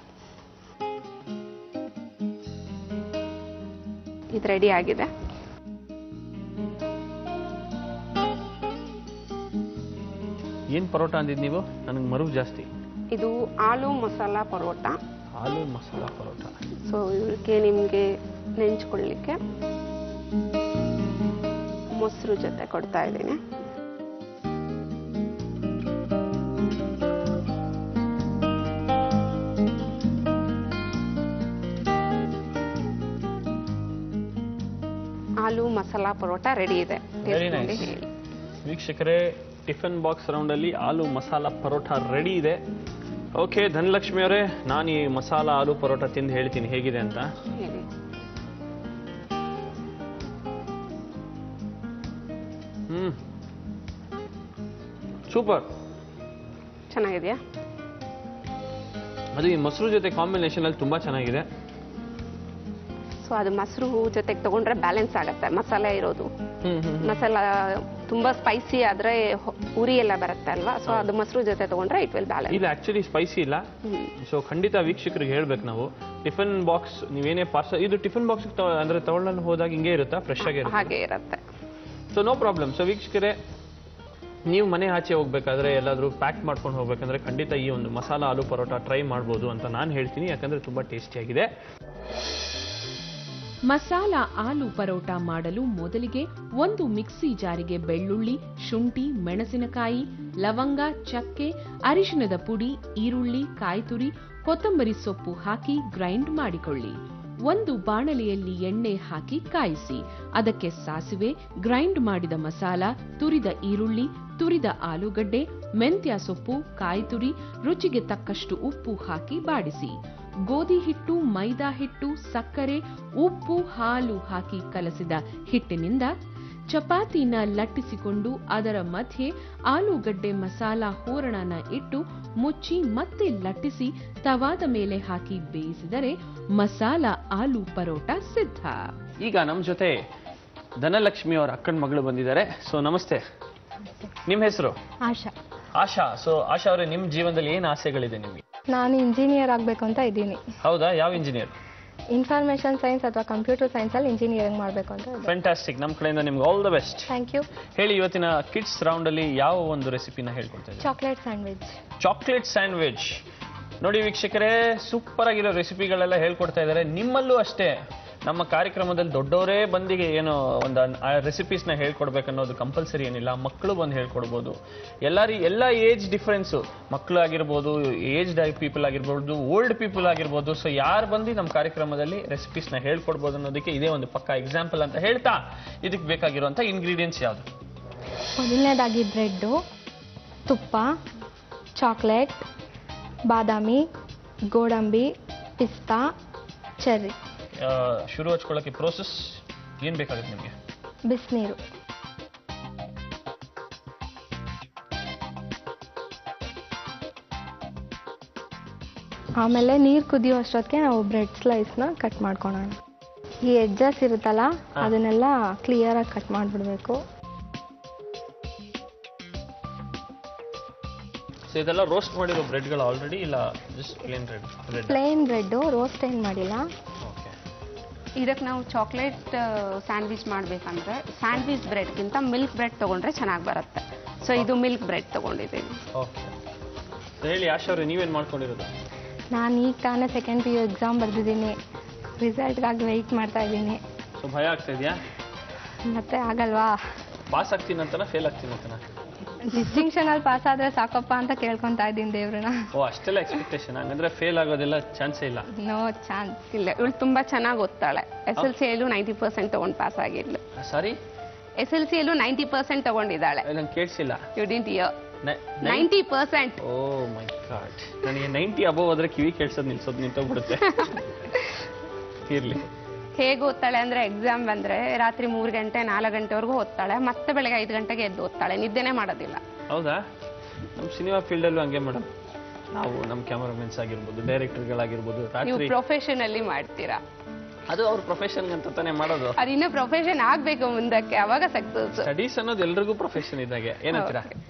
ಇದು ರೆಡಿ ಆಗಿದೆ. ಏನ್ ಪರೋಟ ಅಂದಿದ್ ನೀವು? ನನಗೆ ಮರುವು ಜಾಸ್ತಿ. ಇದು ಆಲೂ ಮಸಾಲಾ ಪರೋಟ. ಆಲೂ ಮಸಾಲಾ ಪರೋಟ. ಸೊ ಇದಕ್ಕೆ ನಿಮಗೆ ನೆಂಚ್ಕೊಳ್ಳಿಕ್ಕೆ ಮೊಸರು ಜೊತೆ ಕೊಡ್ತಾ ಇದ್ದೀನಿ. ಆಲೂ ಮಸಾಲಾ ಪರೋಟ ರೆಡಿ ಇದೆ. ವೀಕ್ಷಕರೇ, ಟಿಫನ್ ಬಾಕ್ಸ್ ರೌಂಡ್ ಅಲ್ಲಿ ಆಲೂ ಮಸಾಲಾ ಪರೋಟ ರೆಡಿ ಇದೆ. ಓಕೆ ಧನಲಕ್ಷ್ಮಿ ಅವರೇ, ನಾನು ಈ ಮಸಾಲಾ ಆಲೂ ಪರೋಟ ತಿಂದು ಹೇಳ್ತೀನಿ ಹೇಗಿದೆ ಅಂತ. ಸೂಪರ್, ಚೆನ್ನಾಗಿದೆಯಾ? ಅದು ಈ ಮೊಸರು ಜೊತೆ ಕಾಂಬಿನೇಷನ್ ಅಲ್ಲಿ ತುಂಬಾ ಚೆನ್ನಾಗಿದೆ. ಸೊ ಅದು ಮೊಸರು ಜೊತೆಗೆ ತಗೊಂಡ್ರೆ ಬ್ಯಾಲೆನ್ಸ್ ಆಗುತ್ತೆ. ಮಸಾಲೆ ಇರೋದು, ಮಸಾಲ ತುಂಬಾ ಸ್ಪೈಸಿ ಆದ್ರೆ ಉರಿ ಎಲ್ಲ ಬರುತ್ತೆ ಅಲ್ವಾ, ಸೊ ಅದು ಮೊಸರು ಜೊತೆ ತಗೊಂಡ್ರೆ ಇಟ್ ವಿಲ್ ಬ್ಯಾಲೆನ್ಸ್. ಇದು ಆಕ್ಚುಲಿ ಸ್ಪೈಸಿ ಇಲ್ಲ. ಸೊ ಖಂಡಿತ ವೀಕ್ಷಕರಿಗೆ ಹೇಳ್ಬೇಕು ನಾವು, ಟಿಫನ್ ಬಾಕ್ಸ್ ನೀವೇನೇ ಪಾರ್ಸಲ್, ಇದು ಟಿಫನ್ ಬಾಕ್ಸ್ ಅಂದ್ರೆ ತಗೊಳ್ಳಲು ಹೋದಾಗ ಹಿಂಗೆ ಇರುತ್ತಾ, ಫ್ರೆಶ್ ಆಗಿ ಹಾಗೆ ಇರುತ್ತೆ. So no problem. ಸೊ ವೀಕ್ಷಕರೇ, ನೀವು ಮನೆ ಆಚೆ ಹೋಗ್ಬೇಕಾದ್ರೆ ಎಲ್ಲಾದ್ರೂ ಪ್ಯಾಕ್ ಮಾಡ್ಕೊಂಡು ಹೋಗ್ಬೇಕಂದ್ರೆ ಖಂಡಿತ ಈ ಒಂದು ಮಸಾಲಾ ಆಲೂ ಪರೋಟ ಟ್ರೈ ಮಾಡ್ಬೋದು ಅಂತ ನಾನು ಹೇಳ್ತೀನಿ, ಯಾಕಂದ್ರೆ ತುಂಬಾ ಟೇಸ್ಟಿಯಾಗಿದೆ. ಮಸಾಲಾ ಆಲೂ ಪರೋಟ ಮಾಡಲು ಮೊದಲಿಗೆ ಒಂದು ಮಿಕ್ಸಿ ಜಾರಿಗೆ ಬೆಳ್ಳುಳ್ಳಿ, ಶುಂಠಿ, ಮೆಣಸಿನಕಾಯಿ, ಲವಂಗ, ಚಕ್ಕೆ, ಅರಿಶಿಣದ ಪುಡಿ, ಈರುಳ್ಳಿ, ಕಾಯ್ತುರಿ, ಕೊತ್ತಂಬರಿ ಸೊಪ್ಪು ಹಾಕಿ ಗ್ರೈಂಡ್ ಮಾಡಿಕೊಳ್ಳಿ. ಒಂದು ಬಾಣಲೆಯಲ್ಲಿ ಎಣ್ಣೆ ಹಾಕಿ ಕಾಯಿಸಿ. ಅದಕ್ಕೆ ಸಾಸಿವೆ, ಗ್ರೈಂಡ್ ಮಾಡಿದ ಮಸಾಲ, ತುರಿದ ಈರುಳ್ಳಿ, ತುರಿದ ಆಲೂಗಡ್ಡೆ, ಮೆಂತ್ಯ ಸೊಪ್ಪು, ಕಾಯ್ತುರಿ, ರುಚಿಗೆ ತಕ್ಕಷ್ಟು ಉಪ್ಪು ಹಾಕಿ ಬಾಡಿಸಿ. ಗೋಧಿ ಹಿಟ್ಟು, ಮೈದಾ ಹಿಟ್ಟು, ಸಕ್ಕರೆ, ಉಪ್ಪು, ಹಾಲು ಹಾಕಿ ಕಲಸಿದ ಹಿಟ್ಟಿನಿಂದ ಚಪಾತಿನ ಲಟ್ಟಿಸಿಕೊಂಡು ಅದರ ಮಧ್ಯೆ ಆಲೂಗಡ್ಡೆ ಮಸಾಲಾ ಹೂರಣನ ಇಟ್ಟು ಮುಚ್ಚಿ ಮತ್ತೆ ಲಟ್ಟಿಸಿ ತವಾದ ಮೇಲೆ ಹಾಕಿ ಬೇಯಿಸಿದರೆ ಮಸಾಲಾ ಆಲೂ ಪರೋಟ ಸಿದ್ಧ. ಈಗ ನಮ್ಮ ಜೊತೆ ಧನಲಕ್ಷ್ಮಿ ಅವರ ಅಕ್ಕನ ಮಗಳು ಬಂದಿದ್ದಾರೆ. ಸೊ ನಮಸ್ತೆ, ನಿಮ್ಮ ಹೆಸರು? ಆಶಾ. ಆಶಾ. ಸೊ ಆಶಾ ಅವರೇ, ನಿಮ್ಮ ಜೀವನದಲ್ಲಿ ಏನು ಆಸೆಗಳಿದೆ ನಿಮಗೆ? ನಾನು ಇಂಜಿನಿಯರ್ ಆಗಬೇಕು ಅಂತ ಇದ್ದೀನಿ. ಹೌದಾ? ಯಾವ ಇಂಜಿನಿಯರ್? ಇನ್ಫಾರ್ಮೇಶನ್ ಸೈನ್ಸ್ ಅಥವಾ ಕಂಪ್ಯೂಟರ್ ಸೈನ್ಸ್ ಅಲ್ಲಿ ಇಂಜಿನಿಯರಿಂಗ್ ಮಾಡಬೇಕು ಅಂತ ಇದೆ. ಫ್ಯಾಂಟಾಸ್ಟಿಕ್. ನಮ್ಮ ಕಡೆಯಿಂದ ನಿಮ್ಗೆ all the best. Thank you. ಹೇಳಿ, ಇವತ್ತಿನ ಕಿಡ್ಸ್ ರೌಂಡ್ ಅಲ್ಲಿ ಯಾವ ಒಂದು ರೆಸಿಪಿನ ಹೇಳ್ಕೊಡ್ತಾ ಇದ್ದೀರಾ? Chocolate sandwich. Chocolate sandwich. ನೋಡಿ ವೀಕ್ಷಕರೇ, ಸೂಪರ್ ಆಗಿರೋ ರೆಸಿಪಿಗಳೆಲ್ಲ ಹೇಳ್ಕೊಡ್ತಾ ಇದ್ದಾರೆ. ನಿಮ್ಮಲ್ಲೂ ಅಷ್ಟೇ ನಮ್ಮ ಕಾರ್ಯಕ್ರಮದಲ್ಲಿ ದೊಡ್ಡವರೇ ಬಂದಿಗೆ ಏನು ಒಂದು ರೆಸಿಪೀಸ್ನ ಹೇಳ್ಕೊಡ್ಬೇಕನ್ನೋದು ಕಂಪಲ್ಸರಿ ಏನಿಲ್ಲ. ಮಕ್ಕಳು ಬಂದು ಹೇಳ್ಕೊಡ್ಬೋದು. ಎಲ್ಲ ಏಜ್ ಡಿಫ್ರೆನ್ಸು, ಮಕ್ಕಳು ಆಗಿರ್ಬೋದು, ಏಜ್ಡ್ ಪೀಪಲ್ ಆಗಿರ್ಬೋದು, ಓಲ್ಡ್ ಪೀಪಲ್ ಆಗಿರ್ಬೋದು. ಸೊ ಯಾರು ಬಂದು ನಮ್ಮ ಕಾರ್ಯಕ್ರಮದಲ್ಲಿ ರೆಸಿಪೀಸ್ನ ಹೇಳ್ಕೊಡ್ಬೋದು ಅನ್ನೋದಕ್ಕೆ ಇದೇ ಒಂದು ಪಕ್ಕಾ ಎಕ್ಸಾಂಪಲ್ ಅಂತ ಹೇಳ್ತಾ, ಇದಕ್ಕೆ ಬೇಕಾಗಿರುವಂಥ ಇಂಗ್ರೀಡಿಯೆಂಟ್ಸ್ ಯಾವುದು? ಮೊದಲನೇದಾಗಿ ಬ್ರೆಡ್ಡು, ತುಪ್ಪ, ಚಾಕ್ಲೇಟ್, ಬಾದಾಮಿ, ಗೋಡಂಬಿ, ಪಿಸ್ತಾ, ಚೆರ್ರಿ. ಶುರು ಹಚ್ಕೊಳ್ಳೋಕ್ಕೆ ಪ್ರೋಸೆಸ್ ಏನು ಬೇಕಾಗುತ್ತೆ ನಿಮಗೆ? ಬಿಸಿನೀರು, ಆಮೇಲೆ ನೀರು ಕುದಿಯೋ ಅಷ್ಟೊತ್ತಿಗೆ ನಾವು ಬ್ರೆಡ್ ಸ್ಲೈಸ್ನ ಕಟ್ ಮಾಡ್ಕೊಳ್ಳೋಣ. ಈ ಎಡ್ಜಸ್ ಇರುತ್ತಲ್ಲ ಅದನ್ನೆಲ್ಲ ಕ್ಲಿಯರಾಗಿ ಕಟ್ ಮಾಡಿಬಿಡ್ಬೇಕು. ಸೊ ಇದೆಲ್ಲ ರೋಸ್ಟ್ ಮಾಡಿರೋ ಬ್ರೆಡ್ಗಳು ಆಲ್ರೆಡಿ, ಇಲ್ಲ just plain bread? Plain bread, roast ಏನು ಮಾಡಿಲ್ಲ. ಇದಕ್ಕೆ ನಾವು ಚಾಕ್ಲೇಟ್ ಸ್ಯಾಂಡ್ವಿಚ್ ಮಾಡಬೇಕಂದ್ರೆ ಸ್ಯಾಂಡ್ವಿಚ್ ಬ್ರೆಡ್ಗಿಂತ ಮಿಲ್ಕ್ ಬ್ರೆಡ್ ತೊಗೊಂಡ್ರೆ ಚೆನ್ನಾಗಿ ಬರುತ್ತೆ. ಸೊ ಇದು ಮಿಲ್ಕ್ ಬ್ರೆಡ್ ತೊಗೊಂಡಿದ್ದೀವಿ. ಓಕೆ. ಹೇಳಿ ಆಶಾ ಅವರೇ, ನೀವೇನು ಮಾಡ್ಕೊಂಡಿರೋದು? ನಾನು ಈಗ ತಾನೇ ಸೆಕೆಂಡ್ PU ಎಕ್ಸಾಮ್ ಬರೆದಿದ್ದೀನಿ. ರಿಸಲ್ಟ್ಗಾಗಿ ವೆಯ್ಟ್ ಮಾಡ್ತಾ ಇದ್ದೀನಿ. ಸೊ ಭಯ ಆಗ್ತಾ ಇದೆಯಾ? ಮತ್ತೆ ಆಗಲ್ವಾ? ಪಾಸ್ ಆಗ್ತೀನಂತನ ಫೇಲ್ ಆಗ್ತೀನಂತನ? ಡಿಸ್ಟಿಂಕ್ಷನಲ್ಲಿ ಪಾಸ್ ಆದರೆ ಸಾಕಪ್ಪ ಅಂತ ಕೇಳ್ಕೊತಾ ಇದ್ದೀನಿ ದೇವ್ರನ್ನ. ಓ, ಅಷ್ಟೆಲ್ಲ ಎಕ್ಸ್ಪೆಕ್ಟೇಷನ್? ಹಂಗಂದ್ರೆ ಫೇಲ್ ಆಗೋದೆಲ್ಲ ಚಾನ್ಸೇ ಇಲ್ಲ? ನೋ ಚಾನ್ಸ್ ಇಲ್ಲ. ಇವಳು ತುಂಬ ಚೆನ್ನಾಗಿ ಓದ್ತಾಳೆ. SLCಯಲ್ಲೂ 90% ತೊಗೊಂಡು ಪಾಸ್ ಆಗಿದ್ಲು. ಸಾರಿ? SLCಯಲ್ಲೂ 90% ತೊಗೊಂಡಿದ್ದಾಳೆ. ನಂಗೆ ಕೇಳಿಸಿಲ್ಲ. You didn't hear. 90%. Oh my God. ನನಗೆ 90 ಅಬೋವ್ ಆದ್ರೆ ಕಿವಿ ಕೇಳಿಸೋದು ನಿಂತೋಗ್ಬಿಡುತ್ತೆ. ಇರ್ಲಿ. ಹೇಗೆ ಓದ್ತಾಳೆ ಅಂದರೆ ಎಕ್ಸಾಮ್ ಬಂದರೆ ರಾತ್ರಿ 3 ಗಂಟೆ 4 ಗಂಟೆವರೆಗೂ ಓದ್ತಾಳೆ. ಮತ್ತೆ ಬೆಳಗ್ಗೆ 5 ಗಂಟೆಗೆ ಎದ್ದು ಓದ್ತಾಳೆ. ನಿದ್ದೆನೇ ಮಾಡೋದಿಲ್ಲ. ಹೌದಾ? ನಮ್ಮ ಸಿನಿಮಾ ಫೀಲ್ಡಲ್ಲೂ ಹಂಗೆ ಮೇಡಮ್. ನಾವು ನಮ್ಮ ಕ್ಯಾಮರಾಮೆನ್ಸ್ ಆಗಿರ್ಬೋದು, ಡೈರೆಕ್ಟರ್ಗಳಾಗಿರ್ಬೋದು, ನೀವು ರಾತ್ರಿ ಪ್ರೊಫೆಷನಲ್ಲಿ ಮಾಡ್ತೀರಾ. ಅದು ಅವ್ರ ಪ್ರೊಫೆಷನ್ ಅಂತ ತಾನೇ ಮಾಡೋದು. ಅದು ಇನ್ನೂ ಪ್ರೊಫೆಷನ್ ಆಗಬೇಕು ಮುಂದಕ್ಕೆ, ಅವಾಗ ಸಕ್ಸಸ್. ಸ್ಟಡೀಸ್ ಅನ್ನೋದು ಎಲ್ರಿಗೂ ಪ್ರೊಫೆಷನ್ ಇದ್ದಾಗೆ. ಏನಂತೀರಾ?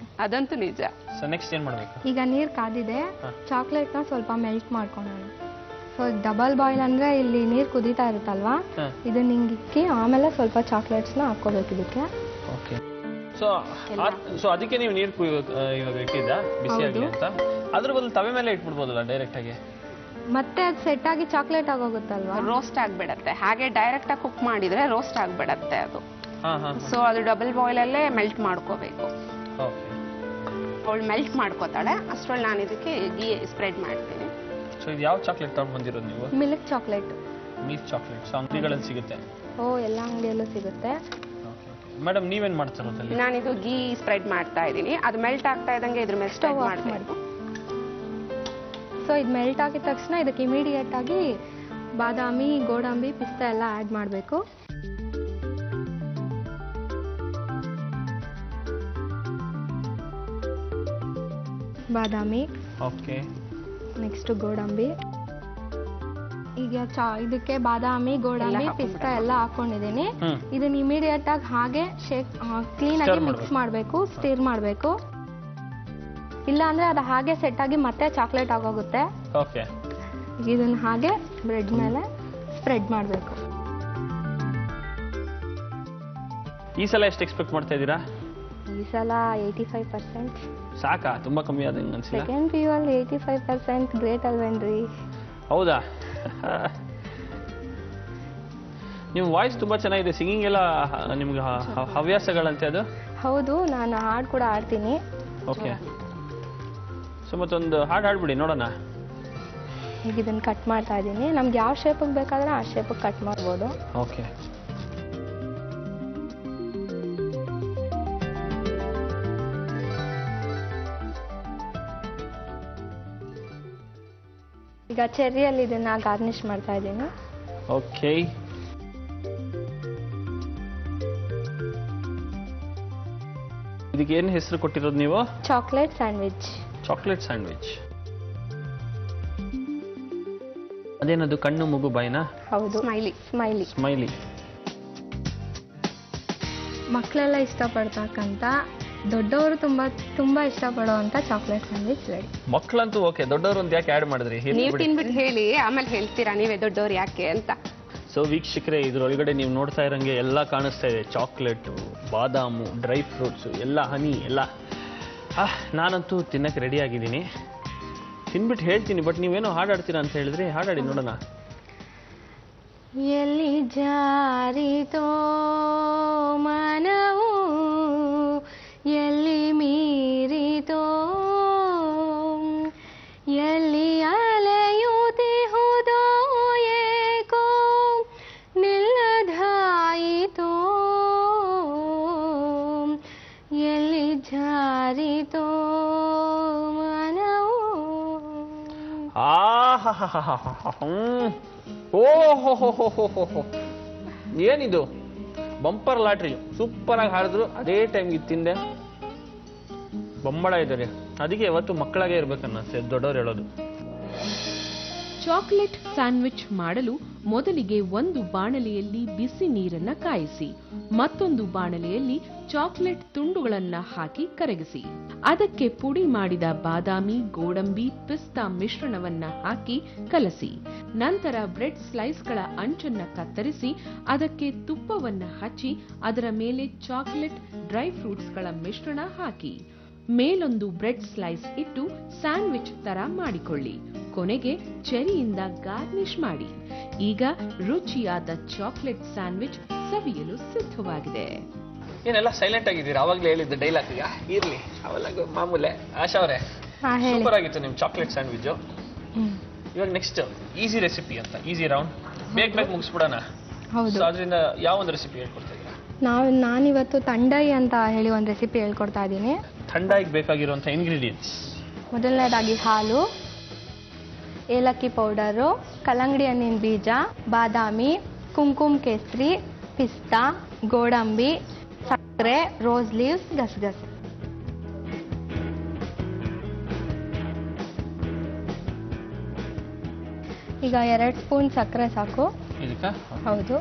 ಅದಂತೂ ನಿಜ. ಸೊ ನೆಕ್ಸ್ಟ್ ಏನು ಮಾಡಬೇಕು? ಈಗ ನೀರು ಕಾದಿದೆ, ಚಾಕ್ಲೇಟ್ನ ಸ್ವಲ್ಪ ಮೆಲ್ಟ್ ಮಾಡ್ಕೊಳ್ಳೋಣ. ಸೊ ಡಬಲ್ ಬಾಯ್ಲ್ ಅಂದರೆ ಇಲ್ಲಿ ನೀರು ಕುದೀತಾ ಇರುತ್ತಲ್ವಾ, ಇದನ್ನ ಹಿಂಗೆ ಇಕ್ಕಿ ಆಮೇಲೆ ಸ್ವಲ್ಪ ಚಾಕ್ಲೇಟ್ಸ್ನ ಹಾಕ್ಕೋಬೇಕು ಇದಕ್ಕೆ. ಓಕೆ. ಸೊ ಅದಕ್ಕೆ ನೀವು ನೀರು ಇವಾಗ ಇಟ್ಟಿದ್ದ ಬಿಸಿ ಆಗಲಿ ಅಂತ? ಅದ್ರ ಬದಲು ತವೆ ಮೇಲೆ ಇಟ್ಬಿಡ್ಬೋದಲ್ಲ ಡೈರೆಕ್ಟ್ ಆಗಿ? ಮತ್ತೆ ಅದು ಸೆಟ್ ಆಗಿ ಚಾಕ್ಲೇಟ್ ಆಗೋಗುತ್ತಲ್ವಾ? ರೋಸ್ಟ್ ಆಗಿಬಿಡತ್ತೆ. ಹಾಗೆ ಡೈರೆಕ್ಟ್ ಆಗಿ ಕುಕ್ ಮಾಡಿದ್ರೆ ರೋಸ್ಟ್ ಆಗಿಬಿಡತ್ತೆ ಅದು. ಸೊ ಅದು ಡಬಲ್ ಬಾಯ್ಲ್ ಅಲ್ಲೇ ಮೆಲ್ಟ್ ಮಾಡ್ಕೋಬೇಕು. ಓಕೆ. ಅವಳು ಮೆಲ್ಟ್ ಮಾಡ್ಕೋತಾಳೆ, ಅಷ್ಟರಲ್ಲಿ ನಾನು ಇದಕ್ಕೆ ಗೀ ಸ್ಪ್ರೆಡ್ ಮಾಡ್ತೀನಿ. ಸೊ ಇದು ಯಾವ ಚಾಕ್ಲೇಟ್ ತಗೊಂಡು ಬಂದಿರೋದು ನೀವು? Milk chocolate. Milk chocolate. So ಅಂಗಡಿಗಳಲ್ಲಿ ಸಿಗುತ್ತೆ? ಓ, ಎಲ್ಲ ಅಂಗಡಿಯಲ್ಲೂ ಸಿಗುತ್ತೆ. ಮೇಡಮ್ ನೀವೇನ್ ಮಾಡ್ತಿರೋದಲ್ಲಿ? ನಾನಿದು ಗೀ ಸ್ಪ್ರೆಡ್ ಮಾಡ್ತಾ ಇದ್ದೀನಿ. ಅದು ಮೆಲ್ಟ್ ಆಗ್ತಾ ಇದ್ದಂಗೆ ಇದ್ರ ಮೇಲೆ ಸ್ಟವ್ ಮಾಡಬೇಕು. ಸೊ ಇದು ಮೆಲ್ಟ್ ಆಗಿದ ತಕ್ಷಣ ಇದಕ್ಕೆ ಇಮಿಡಿಯೇಟ್ ಆಗಿ ಬಾದಾಮಿ, ಗೋಡಂಬಿ, ಪಿಸ್ತಾ ಎಲ್ಲ ಆ್ಯಡ್ ಮಾಡಬೇಕು. ಬಾದಾಮಿ, ಓಕೆ, ನೆಕ್ಸ್ಟ್ ಗೋಡಂಬಿ. ಈಗ ಇದಕ್ಕೆ ಬಾದಾಮಿ, ಗೋಡಂಬಿ, ಪಿಸ್ತಾ ಎಲ್ಲ ಹಾಕೊಂಡಿದ್ದೀನಿ. ಇದನ್ನ ಇಮಿಡಿಯೇಟ್ ಆಗಿ ಹಾಗೆ ಕ್ಲೀನ್ ಆಗಿ ಮಿಕ್ಸ್ ಮಾಡಬೇಕು, ಸ್ಟಿರ್ ಮಾಡಬೇಕು. ಇಲ್ಲ ಅಂದ್ರೆ ಅದು ಹಾಗೆ ಸೆಟ್ ಆಗಿ ಮತ್ತೆ ಚಾಕ್ಲೇಟ್ ಆಗೋಗುತ್ತೆ. ಓಕೆ. ಇದನ್ನ ಹಾಗೆ ಬ್ರೆಡ್ ಮೇಲೆ ಸ್ಪ್ರೆಡ್ ಮಾಡಬೇಕು. ಈ ಸಲ ಎಷ್ಟು ಎಕ್ಸ್ಪೆಕ್ಟ್ ಮಾಡ್ತಾ ಇದ್ದೀರಾ? ಈ ಸಲ 85%. ಸಾಕಾ? ತುಂಬಾ ಕಮ್ಮಿ ಆದಂಗೆ ಅನ್ಸಿಲ್ಲ? ಸೆಕೆಂಡ್ PU ಅಲ್ಲಿ 85% ಗ್ರೇಟ್ ಅಲ್ವೇನ್ರಿ? ಹೌದಾ? ನಿಮ್ಮ ವಾಯ್ಸ್ ತುಂಬಾ ಚೆನ್ನಾಗಿದೆ. ಸಿಂಗಿಂಗ್ ಎಲ್ಲ ನಿಮ್ಗೆ ಹವ್ಯಾಸಗಳಂತೆ ಅದು? ಹೌದು, ನಾನು ಹಾಡು ಕೂಡ ಆಡ್ತೀನಿ. ಓಕೆ. ಸೊ ಮತ್ತೊಂದು ಹಾಡು ಹಾಡ್ಬಿಡಿ ನೋಡೋಣ. ಈಗ ಇದನ್ನು ಕಟ್ ಮಾಡ್ತಾ ಇದ್ದೀನಿ. ನಮ್ಗೆ ಯಾವ ಶೇಪಿಗೆ ಬೇಕಾದ್ರೆ ಆ ಶೇಪಿಗೆ ಕಟ್ ಮಾಡ್ಬೋದು. ಓಕೆ. ಈಗ ಚೆರ್ರಿಯಲ್ಲಿ ಇದನ್ನ ಗಾರ್ನಿಷ್ ಮಾಡ್ತಾ ಇದ್ದೀನಿ. ಓಕೆ. ಇದಕ್ಕೆ ಏನು ಹೆಸರು ಕೊಟ್ಟಿರೋದು ನೀವು? Chocolate sandwich. Chocolate sandwich. ಅದೇನದು ಕಣ್ಣು ಮೂಗು ಬಾಯಿನಾ? ಹೌದು, ಸ್ಮೈಲಿ. ಸ್ಮೈಲಿ. ಮಕ್ಕಳೆಲ್ಲ ಇಷ್ಟಪಡ್ತಕ್ಕಂಥ, ದೊಡ್ಡವರು ತುಂಬಾ ಇಷ್ಟಪಡುವಂತ ಚಾಕ್ಲೇಟ್ ಸ್ಯಾಂಡ್ವಿಚ್ ರೆಡಿ. ಮಕ್ಕಳಂತೂ ಓಕೆ, ದೊಡ್ಡವರು ಅಂತ ಯಾಕೆ ಆ್ಯಡ್ ಮಾಡಿದ್ರಿ? ನೀವು ತಿನ್ಬಿಟ್ಟು ಹೇಳಿ, ಆಮೇಲೆ ಹೇಳ್ತೀರಾ ನೀವೇ ದೊಡ್ಡವ್ರು ಯಾಕೆ ಅಂತ. ಸೊ ವೀಕ್ಷಕರೇ, ಇದ್ರೊಳಗಡೆ ನೀವು ನೋಡ್ತಾ ಇರೋಂಗೆ ಎಲ್ಲ ಕಾಣಿಸ್ತಾ ಇದೆ. ಚಾಕ್ಲೇಟು, ಬಾದಾಮು, ಡ್ರೈ ಫ್ರೂಟ್ಸು, ಎಲ್ಲ ಹನಿ ಎಲ್ಲ. ನಾನಂತೂ ತಿನ್ನಕ್ಕೆ ರೆಡಿ ಆಗಿದ್ದೀನಿ. ತಿನ್ಬಿಟ್ಟು ಹೇಳ್ತೀನಿ, ಬಟ್ ನೀವೇನೋ ಹಾಡಾಡ್ತೀರಾ ಅಂತ ಹೇಳಿದ್ರಿ. ಹಾಡಾಡಿ ನೋಡೋಣ. ಎಲ್ಲಿ ಜಾರಿತೋ ಮನವು, ಎಲ್ಲಿ ಮೀರಿತೋ, ಎಲ್ಲಿ ಅಲೆಯುತ್ತಿಹುದೋ ಏಕೋ ನಿಲ್ಲದಾಯಿತೋ, ಎಲ್ಲಿ ಜಾರಿತೋ ಮನವು. ಓಹೋ, ಏನಿದು ಬಂಪರ್ ಲಾಟ್ರಿ. ಸೂಪರ್ ಆಗಿ ಹಾಡಿದ್ರು, ಅದೇ ಟೈಮ್ಗೆ ತಿಂದೆ. ಬೊಂಬಳ ಇದ್ದಾರೆ. ಅದಕ್ಕೆ ಯಾವತ್ತು ಮಕ್ಕಳಾಗೆ ಇರ್ಬೇಕನ್ನ ದೊಡ್ಡವ್ರು ಹೇಳೋದು. ಚಾಕ್ಲೇಟ್ ಸ್ಯಾಂಡ್ವಿಚ್ ಮಾಡಲು ಮೊದಲಿಗೆ ಒಂದು ಬಾಣಲೆಯಲ್ಲಿ ಬಿಸಿ ನೀರನ್ನ ಕಾಯಿಸಿ, ಮತ್ತೊಂದು ಬಾಣಲೆಯಲ್ಲಿ ಚಾಕ್ಲೇಟ್ ತುಂಡುಗಳನ್ನ ಹಾಕಿ ಕರಗಿಸಿ, ಅದಕ್ಕೆ ಪುಡಿ ಮಾಡಿದ ಬಾದಾಮಿ, ಗೋಡಂಬಿ, ಪಿಸ್ತಾ ಮಿಶ್ರಣವನ್ನ ಹಾಕಿ ಕಲಸಿ, ನಂತರ ಬ್ರೆಡ್ ಸ್ಲೈಸ್ಗಳ ಅಂಚನ್ನ ಕತ್ತರಿಸಿ ಅದಕ್ಕೆ ತುಪ್ಪವನ್ನ ಹಚ್ಚಿ ಅದರ ಮೇಲೆ ಚಾಕ್ಲೇಟ್ ಡ್ರೈ ಫ್ರೂಟ್ಸ್ಗಳ ಮಿಶ್ರಣ ಹಾಕಿ ಮೇಲೊಂದು ಬ್ರೆಡ್ ಸ್ಲೈಸ್ ಇಟ್ಟು ಸ್ಯಾಂಡ್ವಿಚ್ ತರ ಮಾಡಿಕೊಳ್ಳಿ. ಕೊನೆಗೆ ಚೆರಿಯಿಂದ ಗಾರ್ನಿಷ್ ಮಾಡಿ. ಈಗ ರುಚಿಯಾದ ಚಾಕ್ಲೇಟ್ ಸ್ಯಾಂಡ್ವಿಚ್ ಸವಿಯಲು ಸಿದ್ಧವಾಗಿದೆ. ಏನೆಲ್ಲ ಸೈಲೆಂಟ್ ಆಗಿದ್ದೀರಾ? ಅವಾಗಲೇ ಹೇಳಿದ್ದು ಡೈಲಾಗ್ ಇರ್ಲಿ, ಅವೆಲ್ಲ ಮಾಮೂಲೆ. ಆಶಾ ಅವರೇ, ಸೂಪರ್ ಆಗಿತ್ತು ನಿಮ್ ಚಾಕ್ಲೇಟ್ ಸ್ಯಾಂಡ್ವಿಚ್. ಇವಾಗ ನೆಕ್ಸ್ಟ್ ಈಸಿ ರೆಸಿಪಿ ಅಂತ, ಈಸಿ ರೌಂಡ್, ಬೇಗ ಮುಗಿಸ್ಬಿಡೋಣ. ಹೌದು. ಅದರಿಂದ ಯಾವ ಒಂದು ರೆಸಿಪಿ ಹೇಳ್ಕೊಡ್ತಾ ಇದ್ದೀರಾ? ನಾನಿವತ್ತು ತಂಡೈ ಅಂತ ಹೇಳಿ ಒಂದು ರೆಸಿಪಿ ಹೇಳ್ಕೊಡ್ತಾ ಇದ್ದೀನಿ. ತಂಡಾಯಿಗೆ ಬೇಕಾಗಿರುವಂಥ ಇಂಗ್ರೀಡಿಯೆಂಟ್ಸ್: ಮೊದಲನೇದಾಗಿ ಹಾಲು, ಏಲಕ್ಕಿ ಪೌಡರು, ಕಲ್ಲಂಗಡಿ ಹಣ್ಣಿನ ಬೀಜ, ಬಾದಾಮಿ, ಕುಂಕುಮ ಕೇಸರಿ, ಪಿಸ್ತಾ, ಗೋಡಂಬಿ, ಸಕ್ಕರೆ, ರೋಸ್ ಲೀವ್ಸ್, ಗಸಗಸೆ. ಈಗ 2 ಸ್ಪೂನ್ ಸಕ್ಕರೆ ಸಾಕು. ಇದಕ್ಕೆ? ಹೌದು.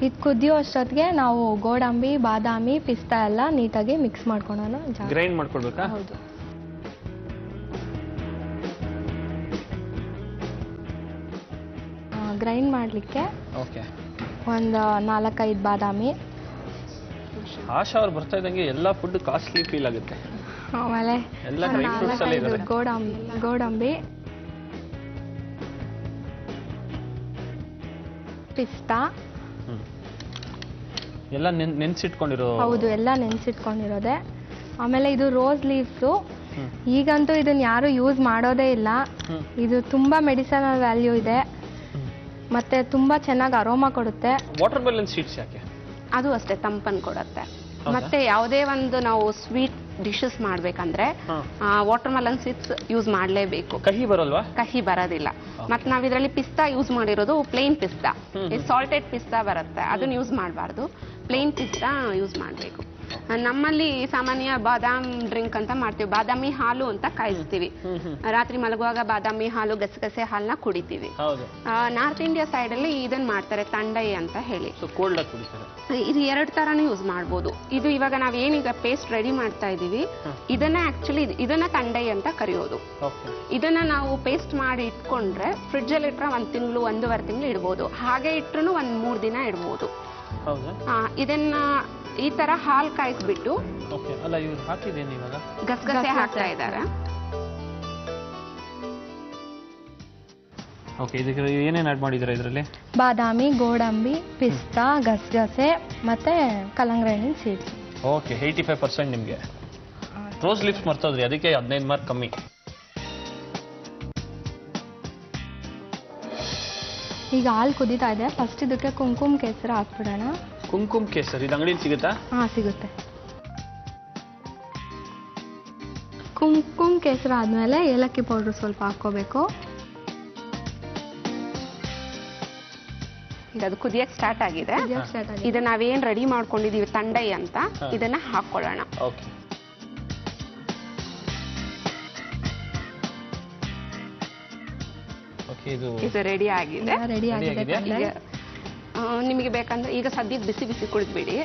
ಇದು ಕುದಿಯೋ ಅಷ್ಟೊತ್ತಿಗೆ ನಾವು ಗೋಡಂಬಿ, ಬಾದಾಮಿ, ಪಿಸ್ತಾ ಎಲ್ಲ ನೀಟಾಗಿ ಮಿಕ್ಸ್ ಮಾಡ್ಕೊಳ್ಳೋಣ. ಗ್ರೈಂಡ್ ಮಾಡ್ಕೊಳ್ಬೇಕಾ? ಹೌದು. ಗ್ರೈಂಡ್ ಮಾಡಲಿಕ್ಕೆ ಒಂದು 4-5 ಬಾದಾಮಿ. ಆಶಾ ಅವ್ರು ಬರ್ತಾ ಇದ್ದಂಗೆ ಎಲ್ಲ ಫುಡ್ ಕಾಸ್ಟ್ಲಿ ಫೀಲ್ ಆಗುತ್ತೆ. ಆಮೇಲೆ ಎಲ್ಲ ಡ್ರೈ ಫ್ರೂಟ್ಸ್ ಎಲ್ಲ ಇದಾವೆ. ಗೋಡಂಬಿ, ಪಿಸ್ತಾ ಎಲ್ಲ ನೆನ್ಸಿಟ್ಕೊಂಡಿರೋ? ಹೌದು, ಎಲ್ಲ ನೆನ್ಸಿಟ್ಕೊಂಡಿರೋದೆ. ಆಮೇಲೆ ಇದು ರೋಸ್ ಲೀವ್ಸು. ಈಗಂತೂ ಇದನ್ನ ಯಾರು ಯೂಸ್ ಮಾಡೋದೇ ಇಲ್ಲ. ಇದು ತುಂಬಾ ಮೆಡಿಸಿನಲ್ ವ್ಯಾಲ್ಯೂ ಇದೆ, ಮತ್ತೆ ತುಂಬಾ ಚೆನ್ನಾಗಿ ಅರೋಮಾ ಕೊಡುತ್ತೆ. ವಾಟರ್ ಮೆಲನ್ ಸೀಡ್ಸ್ ಯಾಕೆ? ಅದು ಅಷ್ಟೇ ತಂಪನ್ ಕೊಡುತ್ತೆ. ಮತ್ತೆ ಯಾವುದೇ ಒಂದು ನಾವು ಸ್ವೀಟ್ ಡಿಶಸ್ ಮಾಡ್ಬೇಕಂದ್ರೆ ವಾಟರ್ ಮೆಲನ್ ಸೀಡ್ಸ್ ಯೂಸ್ ಮಾಡಲೇಬೇಕು. ಕಹಿ ಬರಲ್ವಾ? ಕಹಿ ಬರೋದಿಲ್ಲ. ಮತ್ತೆ ನಾವ್ ಇದರಲ್ಲಿ ಪಿಸ್ತಾ ಯೂಸ್ ಮಾಡಿರೋದು ಪ್ಲೇನ್ ಪಿಸ್ತಾ. ಸಾಲ್ಟೆಡ್ ಪಿಸ್ತಾ ಬರುತ್ತೆ, ಅದನ್ನ ಯೂಸ್ ಮಾಡಬಾರ್ದು. ಪ್ಲೇನ್ ಪಿಸ್ತಾ ಯೂಸ್ ಮಾಡಬೇಕು. ನಮ್ಮಲ್ಲಿ ಸಾಮಾನ್ಯ ಬಾದಾಮ್ ಡ್ರಿಂಕ್ ಅಂತ ಮಾಡ್ತೀವಿ. ಬಾದಾಮಿ ಹಾಲು ಅಂತ ಕಾಯಿಸ್ತೀವಿ. ರಾತ್ರಿ ಮಲಗುವಾಗ ಬಾದಾಮಿ ಹಾಲು, ಗಸಗಸೆ ಹಾಲನ್ನ ಕುಡಿತೀವಿ. ನಾರ್ತ್ ಇಂಡಿಯಾ ಸೈಡ್ ಅಲ್ಲಿ ಇದನ್ನ ಮಾಡ್ತಾರೆ, ತಂಡೈ ಅಂತ ಹೇಳಿ. ಇದು 2 ತರಾನು ಯೂಸ್ ಮಾಡ್ಬೋದು. ಇದು ಇವಾಗ ನಾವ್ ಏನೀಗ ಪೇಸ್ಟ್ ರೆಡಿ ಮಾಡ್ತಾ ಇದೀವಿ, ಇದನ್ನ ತಂಡೈ ಅಂತ ಕರೆಯೋದು. ಇದನ್ನ ನಾವು ಪೇಸ್ಟ್ ಮಾಡಿ ಇಟ್ಕೊಂಡ್ರೆ ಫ್ರಿಡ್ಜ್ ಅಲ್ಲಿ ಇಟ್ರೆ 1 ತಿಂಗಳು 1.5 ತಿಂಗಳು ಇಡ್ಬೋದು. ಹಾಗೆ ಇಟ್ರು 1-3 ದಿನ ಇಡ್ಬೋದು. ಇದನ್ನ ಈ ತರ ಹಾಲು ಕಾಯಿಸ್ಬಿಟ್ಟು ಅಲ್ಲ, ಇವ್ರು ಹಾಕಿದ್ದೇನೆ ಇವಾಗ ಗಸಗಸೆ ಹಾಕ್ತಾ ಇದ್ದಾರೆ. ಓಕೆ, ಇದಕ್ಕೆ ಏನೇನು ಆ್ಯಡ್ ಮಾಡಿದ್ದೀರಾ ಇದರಲ್ಲಿ? ಬಾದಾಮಿ, ಗೋಡಂಬಿ, ಪಿಸ್ತಾ, ಗಸಗಸೆ ಮತ್ತೆ ಕಲ್ಲಂಗಡಿ ಹಣ್ಣಿನ ಸೀಡ್ಸ್. ಓಕೆ, 85% ನಿಮಗೆ. ರೋಸ್ ಲಿಪ್ಸ್ ಮರ್ತೋದ್ರಿ, ಅದಕ್ಕೆ 15 ಮಾರ್ಕ್ ಕಮ್ಮಿ. ಈಗ ಹಾಲು ಕುದೀತಾ ಇದೆ. ಫಸ್ಟ್ ಇದಕ್ಕೆ ಕುಂಕುಮ ಕೇಸರ ಹಾಕ್ಬಿಡೋಣ. ಕುಂಕುಮ ಕೇಸರಿ ಇದು ಅಂಗಡಿಯಲ್ಲಿ ಸಿಗುತ್ತಾ? ಹಾಂ, ಸಿಗುತ್ತೆ. ಕುಂಕುಮ ಕೇಸರ ಆದಮೇಲೆ ಏಲಕ್ಕಿ ಪೌಡ್ರ್ ಸ್ವಲ್ಪ ಹಾಕ್ಕೋಬೇಕು. ಈಗ ಅದು ಕುದಿಯಕ್ಕೆ ಸ್ಟಾರ್ಟ್ ಆಗಿದೆ. ಇದನ್ನ ನಾವೇನು ರೆಡಿ ಮಾಡ್ಕೊಂಡಿದೀವಿ ತಂಡೈ ಅಂತ, ಇದನ್ನ ಹಾಕೊಳ್ಳೋಣ. ಓಕೆ, ಇದು ರೆಡಿ ಆಗಿದೆ. ರೆಡಿ ಆಗಿದೆ. ನಿಮಗೆ ಬೇಕಂದ್ರೆ ಈಗ ಸದ್ಯಕ್ಕೆ ಬಿಸಿ ಬಿಸಿ ಕುಡಿದ್ಬಿಡಿ.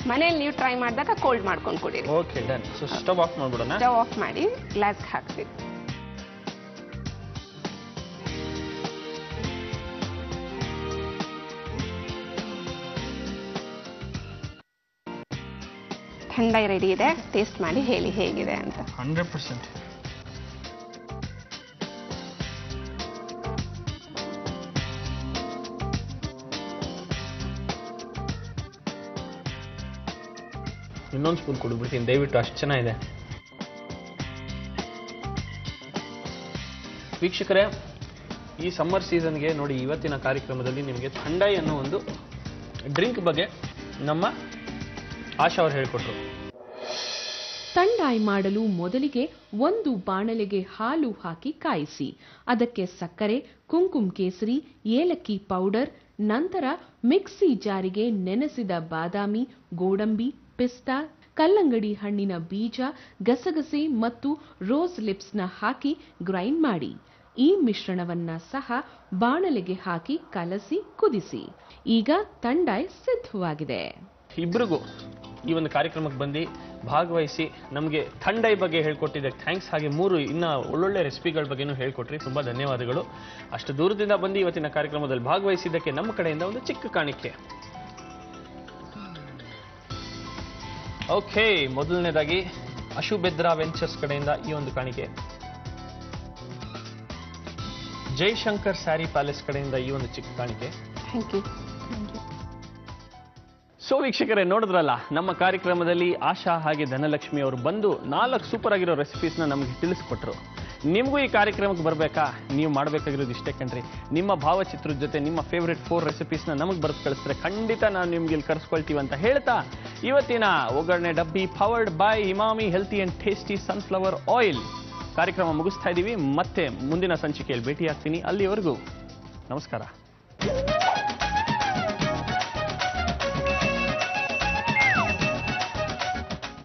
ಮನೇಲಿ ನೀವು ಟ್ರೈ ಮಾಡಿದಾಗ ಕೋಲ್ಡ್ ಮಾಡ್ಕೊಂಡು ಕುಡೀರಿ. Okay, done. So stove off ಮಾಡ್ಬಿಡೋಣ. ಸ್ಟವ್ ಆಫ್ ಮಾಡಿ ಗ್ಲಾಸ್ ಹಾಕ್ಸಿ. ಥಂಡೈ ರೆಡಿ ಇದೆ. ಟೇಸ್ಟ್ ಮಾಡಿ ಹೇಳಿ ಹೇಗಿದೆ ಅಂತ. 100%. ಇನ್ನೊಂದು ಸ್ಪೂನ್ ಕೊಡ್ಬಿಡ್ತೀನಿ ದಯವಿಟ್ಟು, ಅಷ್ಟು ಚೆನ್ನಾಗಿದೆ. ವೀಕ್ಷಕರೇ, ಈ ಸಮ್ಮರ್ ಸೀಸನ್ಗೆ ನೋಡಿ, ಇವತ್ತಿನ ಕಾರ್ಯಕ್ರಮದಲ್ಲಿ ನಿಮಗೆ ಥಂಡೈ ಅನ್ನೋ ಒಂದು ಡ್ರಿಂಕ್ ಬಗ್ಗೆ ನಮ್ಮ ಆಶಾ ಅವರು ಹೇಳಿಕೊಟ್ರು. ಥಂಡಾಯಿ ಮಾಡಲು ಮೊದಲಿಗೆ ಒಂದು ಬಾಣಲೆಗೆ ಹಾಲು ಹಾಕಿ ಕಾಯಿಸಿ, ಅದಕ್ಕೆ ಸಕ್ಕರೆ, ಕುಂಕುಮ ಕೇಸರಿ, ಏಲಕ್ಕಿ ಪೌಡರ್, ನಂತರ ಮಿಕ್ಸಿ ಜಾರಿಗೆ ನೆನೆಸಿದ ಬಾದಾಮಿ, ಗೋಡಂಬಿ, ಪಿಸ್ತಾ, ಕಲ್ಲಂಗಡಿ ಹಣ್ಣಿನ ಬೀಜ, ಗಸಗಸೆ ಮತ್ತು ರೋಸ್ ಲಿಪ್ಸ್ನ ಹಾಕಿ ಗ್ರೈಂಡ್ ಮಾಡಿ. ಈ ಮಿಶ್ರಣವನ್ನ ಸಹ ಬಾಣಲೆಗೆ ಹಾಕಿ ಕಲಸಿ ಕುದಿಸಿ. ಈಗ ಥಂಡಾಯಿ ಸಿದ್ಧವಾಗಿದೆ. ಇಬ್ಬರಿಗೂ ಈ ಒಂದು ಕಾರ್ಯಕ್ರಮಕ್ಕೆ ಬಂದು ಭಾಗವಹಿಸಿ ನಮಗೆ ಥಂಡೈ ಬಗ್ಗೆ ಹೇಳ್ಕೊಟ್ಟಿದ್ದಕ್ಕೆ ಥ್ಯಾಂಕ್ಸ್. ಹಾಗೆ 3 ಇನ್ನ ಒಳ್ಳೊಳ್ಳೆ ರೆಸಿಪಿಗಳ ಬಗ್ಗೆನೂ ಹೇಳ್ಕೊಟ್ರಿ, ತುಂಬಾ ಧನ್ಯವಾದಗಳು. ಅಷ್ಟು ದೂರದಿಂದ ಬಂದು ಇವತ್ತಿನ ಕಾರ್ಯಕ್ರಮದಲ್ಲಿ ಭಾಗವಹಿಸಿದ್ದಕ್ಕೆ ನಮ್ಮ ಕಡೆಯಿಂದ ಒಂದು ಚಿಕ್ಕ ಕಾಣಿಕೆ. ಓಕೆ, ಮೊದಲನೇದಾಗಿ ಅಶುಭೆದ್ರಾ ವೆಂಚರ್ಸ್ ಕಡೆಯಿಂದ ಈ ಒಂದು ಕಾಣಿಕೆ, ಜೈಶಂಕರ್ ಸ್ಯಾರಿ ಪ್ಯಾಲೇಸ್ ಕಡೆಯಿಂದ ಈ ಒಂದು ಚಿಕ್ಕ ಕಾಣಿಕೆ. Thank you. ಸೊ ವೀಕ್ಷಕರೇ, ನೋಡಿದ್ರಲ್ಲ, ನಮ್ಮ ಕಾರ್ಯಕ್ರಮದಲ್ಲಿ ಆಶಾ ಹಾಗೆ ಧನಲಕ್ಷ್ಮಿ ಅವರು ಬಂದು 4 ಸೂಪರ್ ಆಗಿರೋ ರೆಸಿಪೀಸ್ನ ನಮಗೆ ತಿಳಿಸ್ಕೊಟ್ರು. ನಿಮಗೂ ಈ ಕಾರ್ಯಕ್ರಮಕ್ಕೆ ಬರಬೇಕಾ? ನೀವು ಮಾಡಬೇಕಾಗಿರೋದು ಇಷ್ಟೇ ಕಣ್ರಿ, ನಿಮ್ಮ ಭಾವಚಿತ್ರದ ಜೊತೆ ನಿಮ್ಮ ಫೇವ್ರೆಟ್ 4 ರೆಸಿಪೀಸ್ನ ನಮಗೆ ಬರೆದು ಕಳಿಸಿದ್ರೆ ಖಂಡಿತ ನಾವು ನಿಮ್ಗೆ ಇಲ್ಲಿ ಕರೆಸ್ಕೊಳ್ತೀವಿ ಅಂತ ಹೇಳ್ತಾ ಇವತ್ತಿನ ಒಗ್ಗರಣೆ ಡಬ್ಬಿ powered by Emami healthy and tasty sunflower oil ಕಾರ್ಯಕ್ರಮ ಮುಗಿಸ್ತಾ ಇದ್ದೀವಿ. ಮತ್ತೆ ಮುಂದಿನ ಸಂಚಿಕೆಯಲ್ಲಿ ಭೇಟಿ ಆಗ್ತೀನಿ. ಅಲ್ಲಿವರೆಗೂ ನಮಸ್ಕಾರ.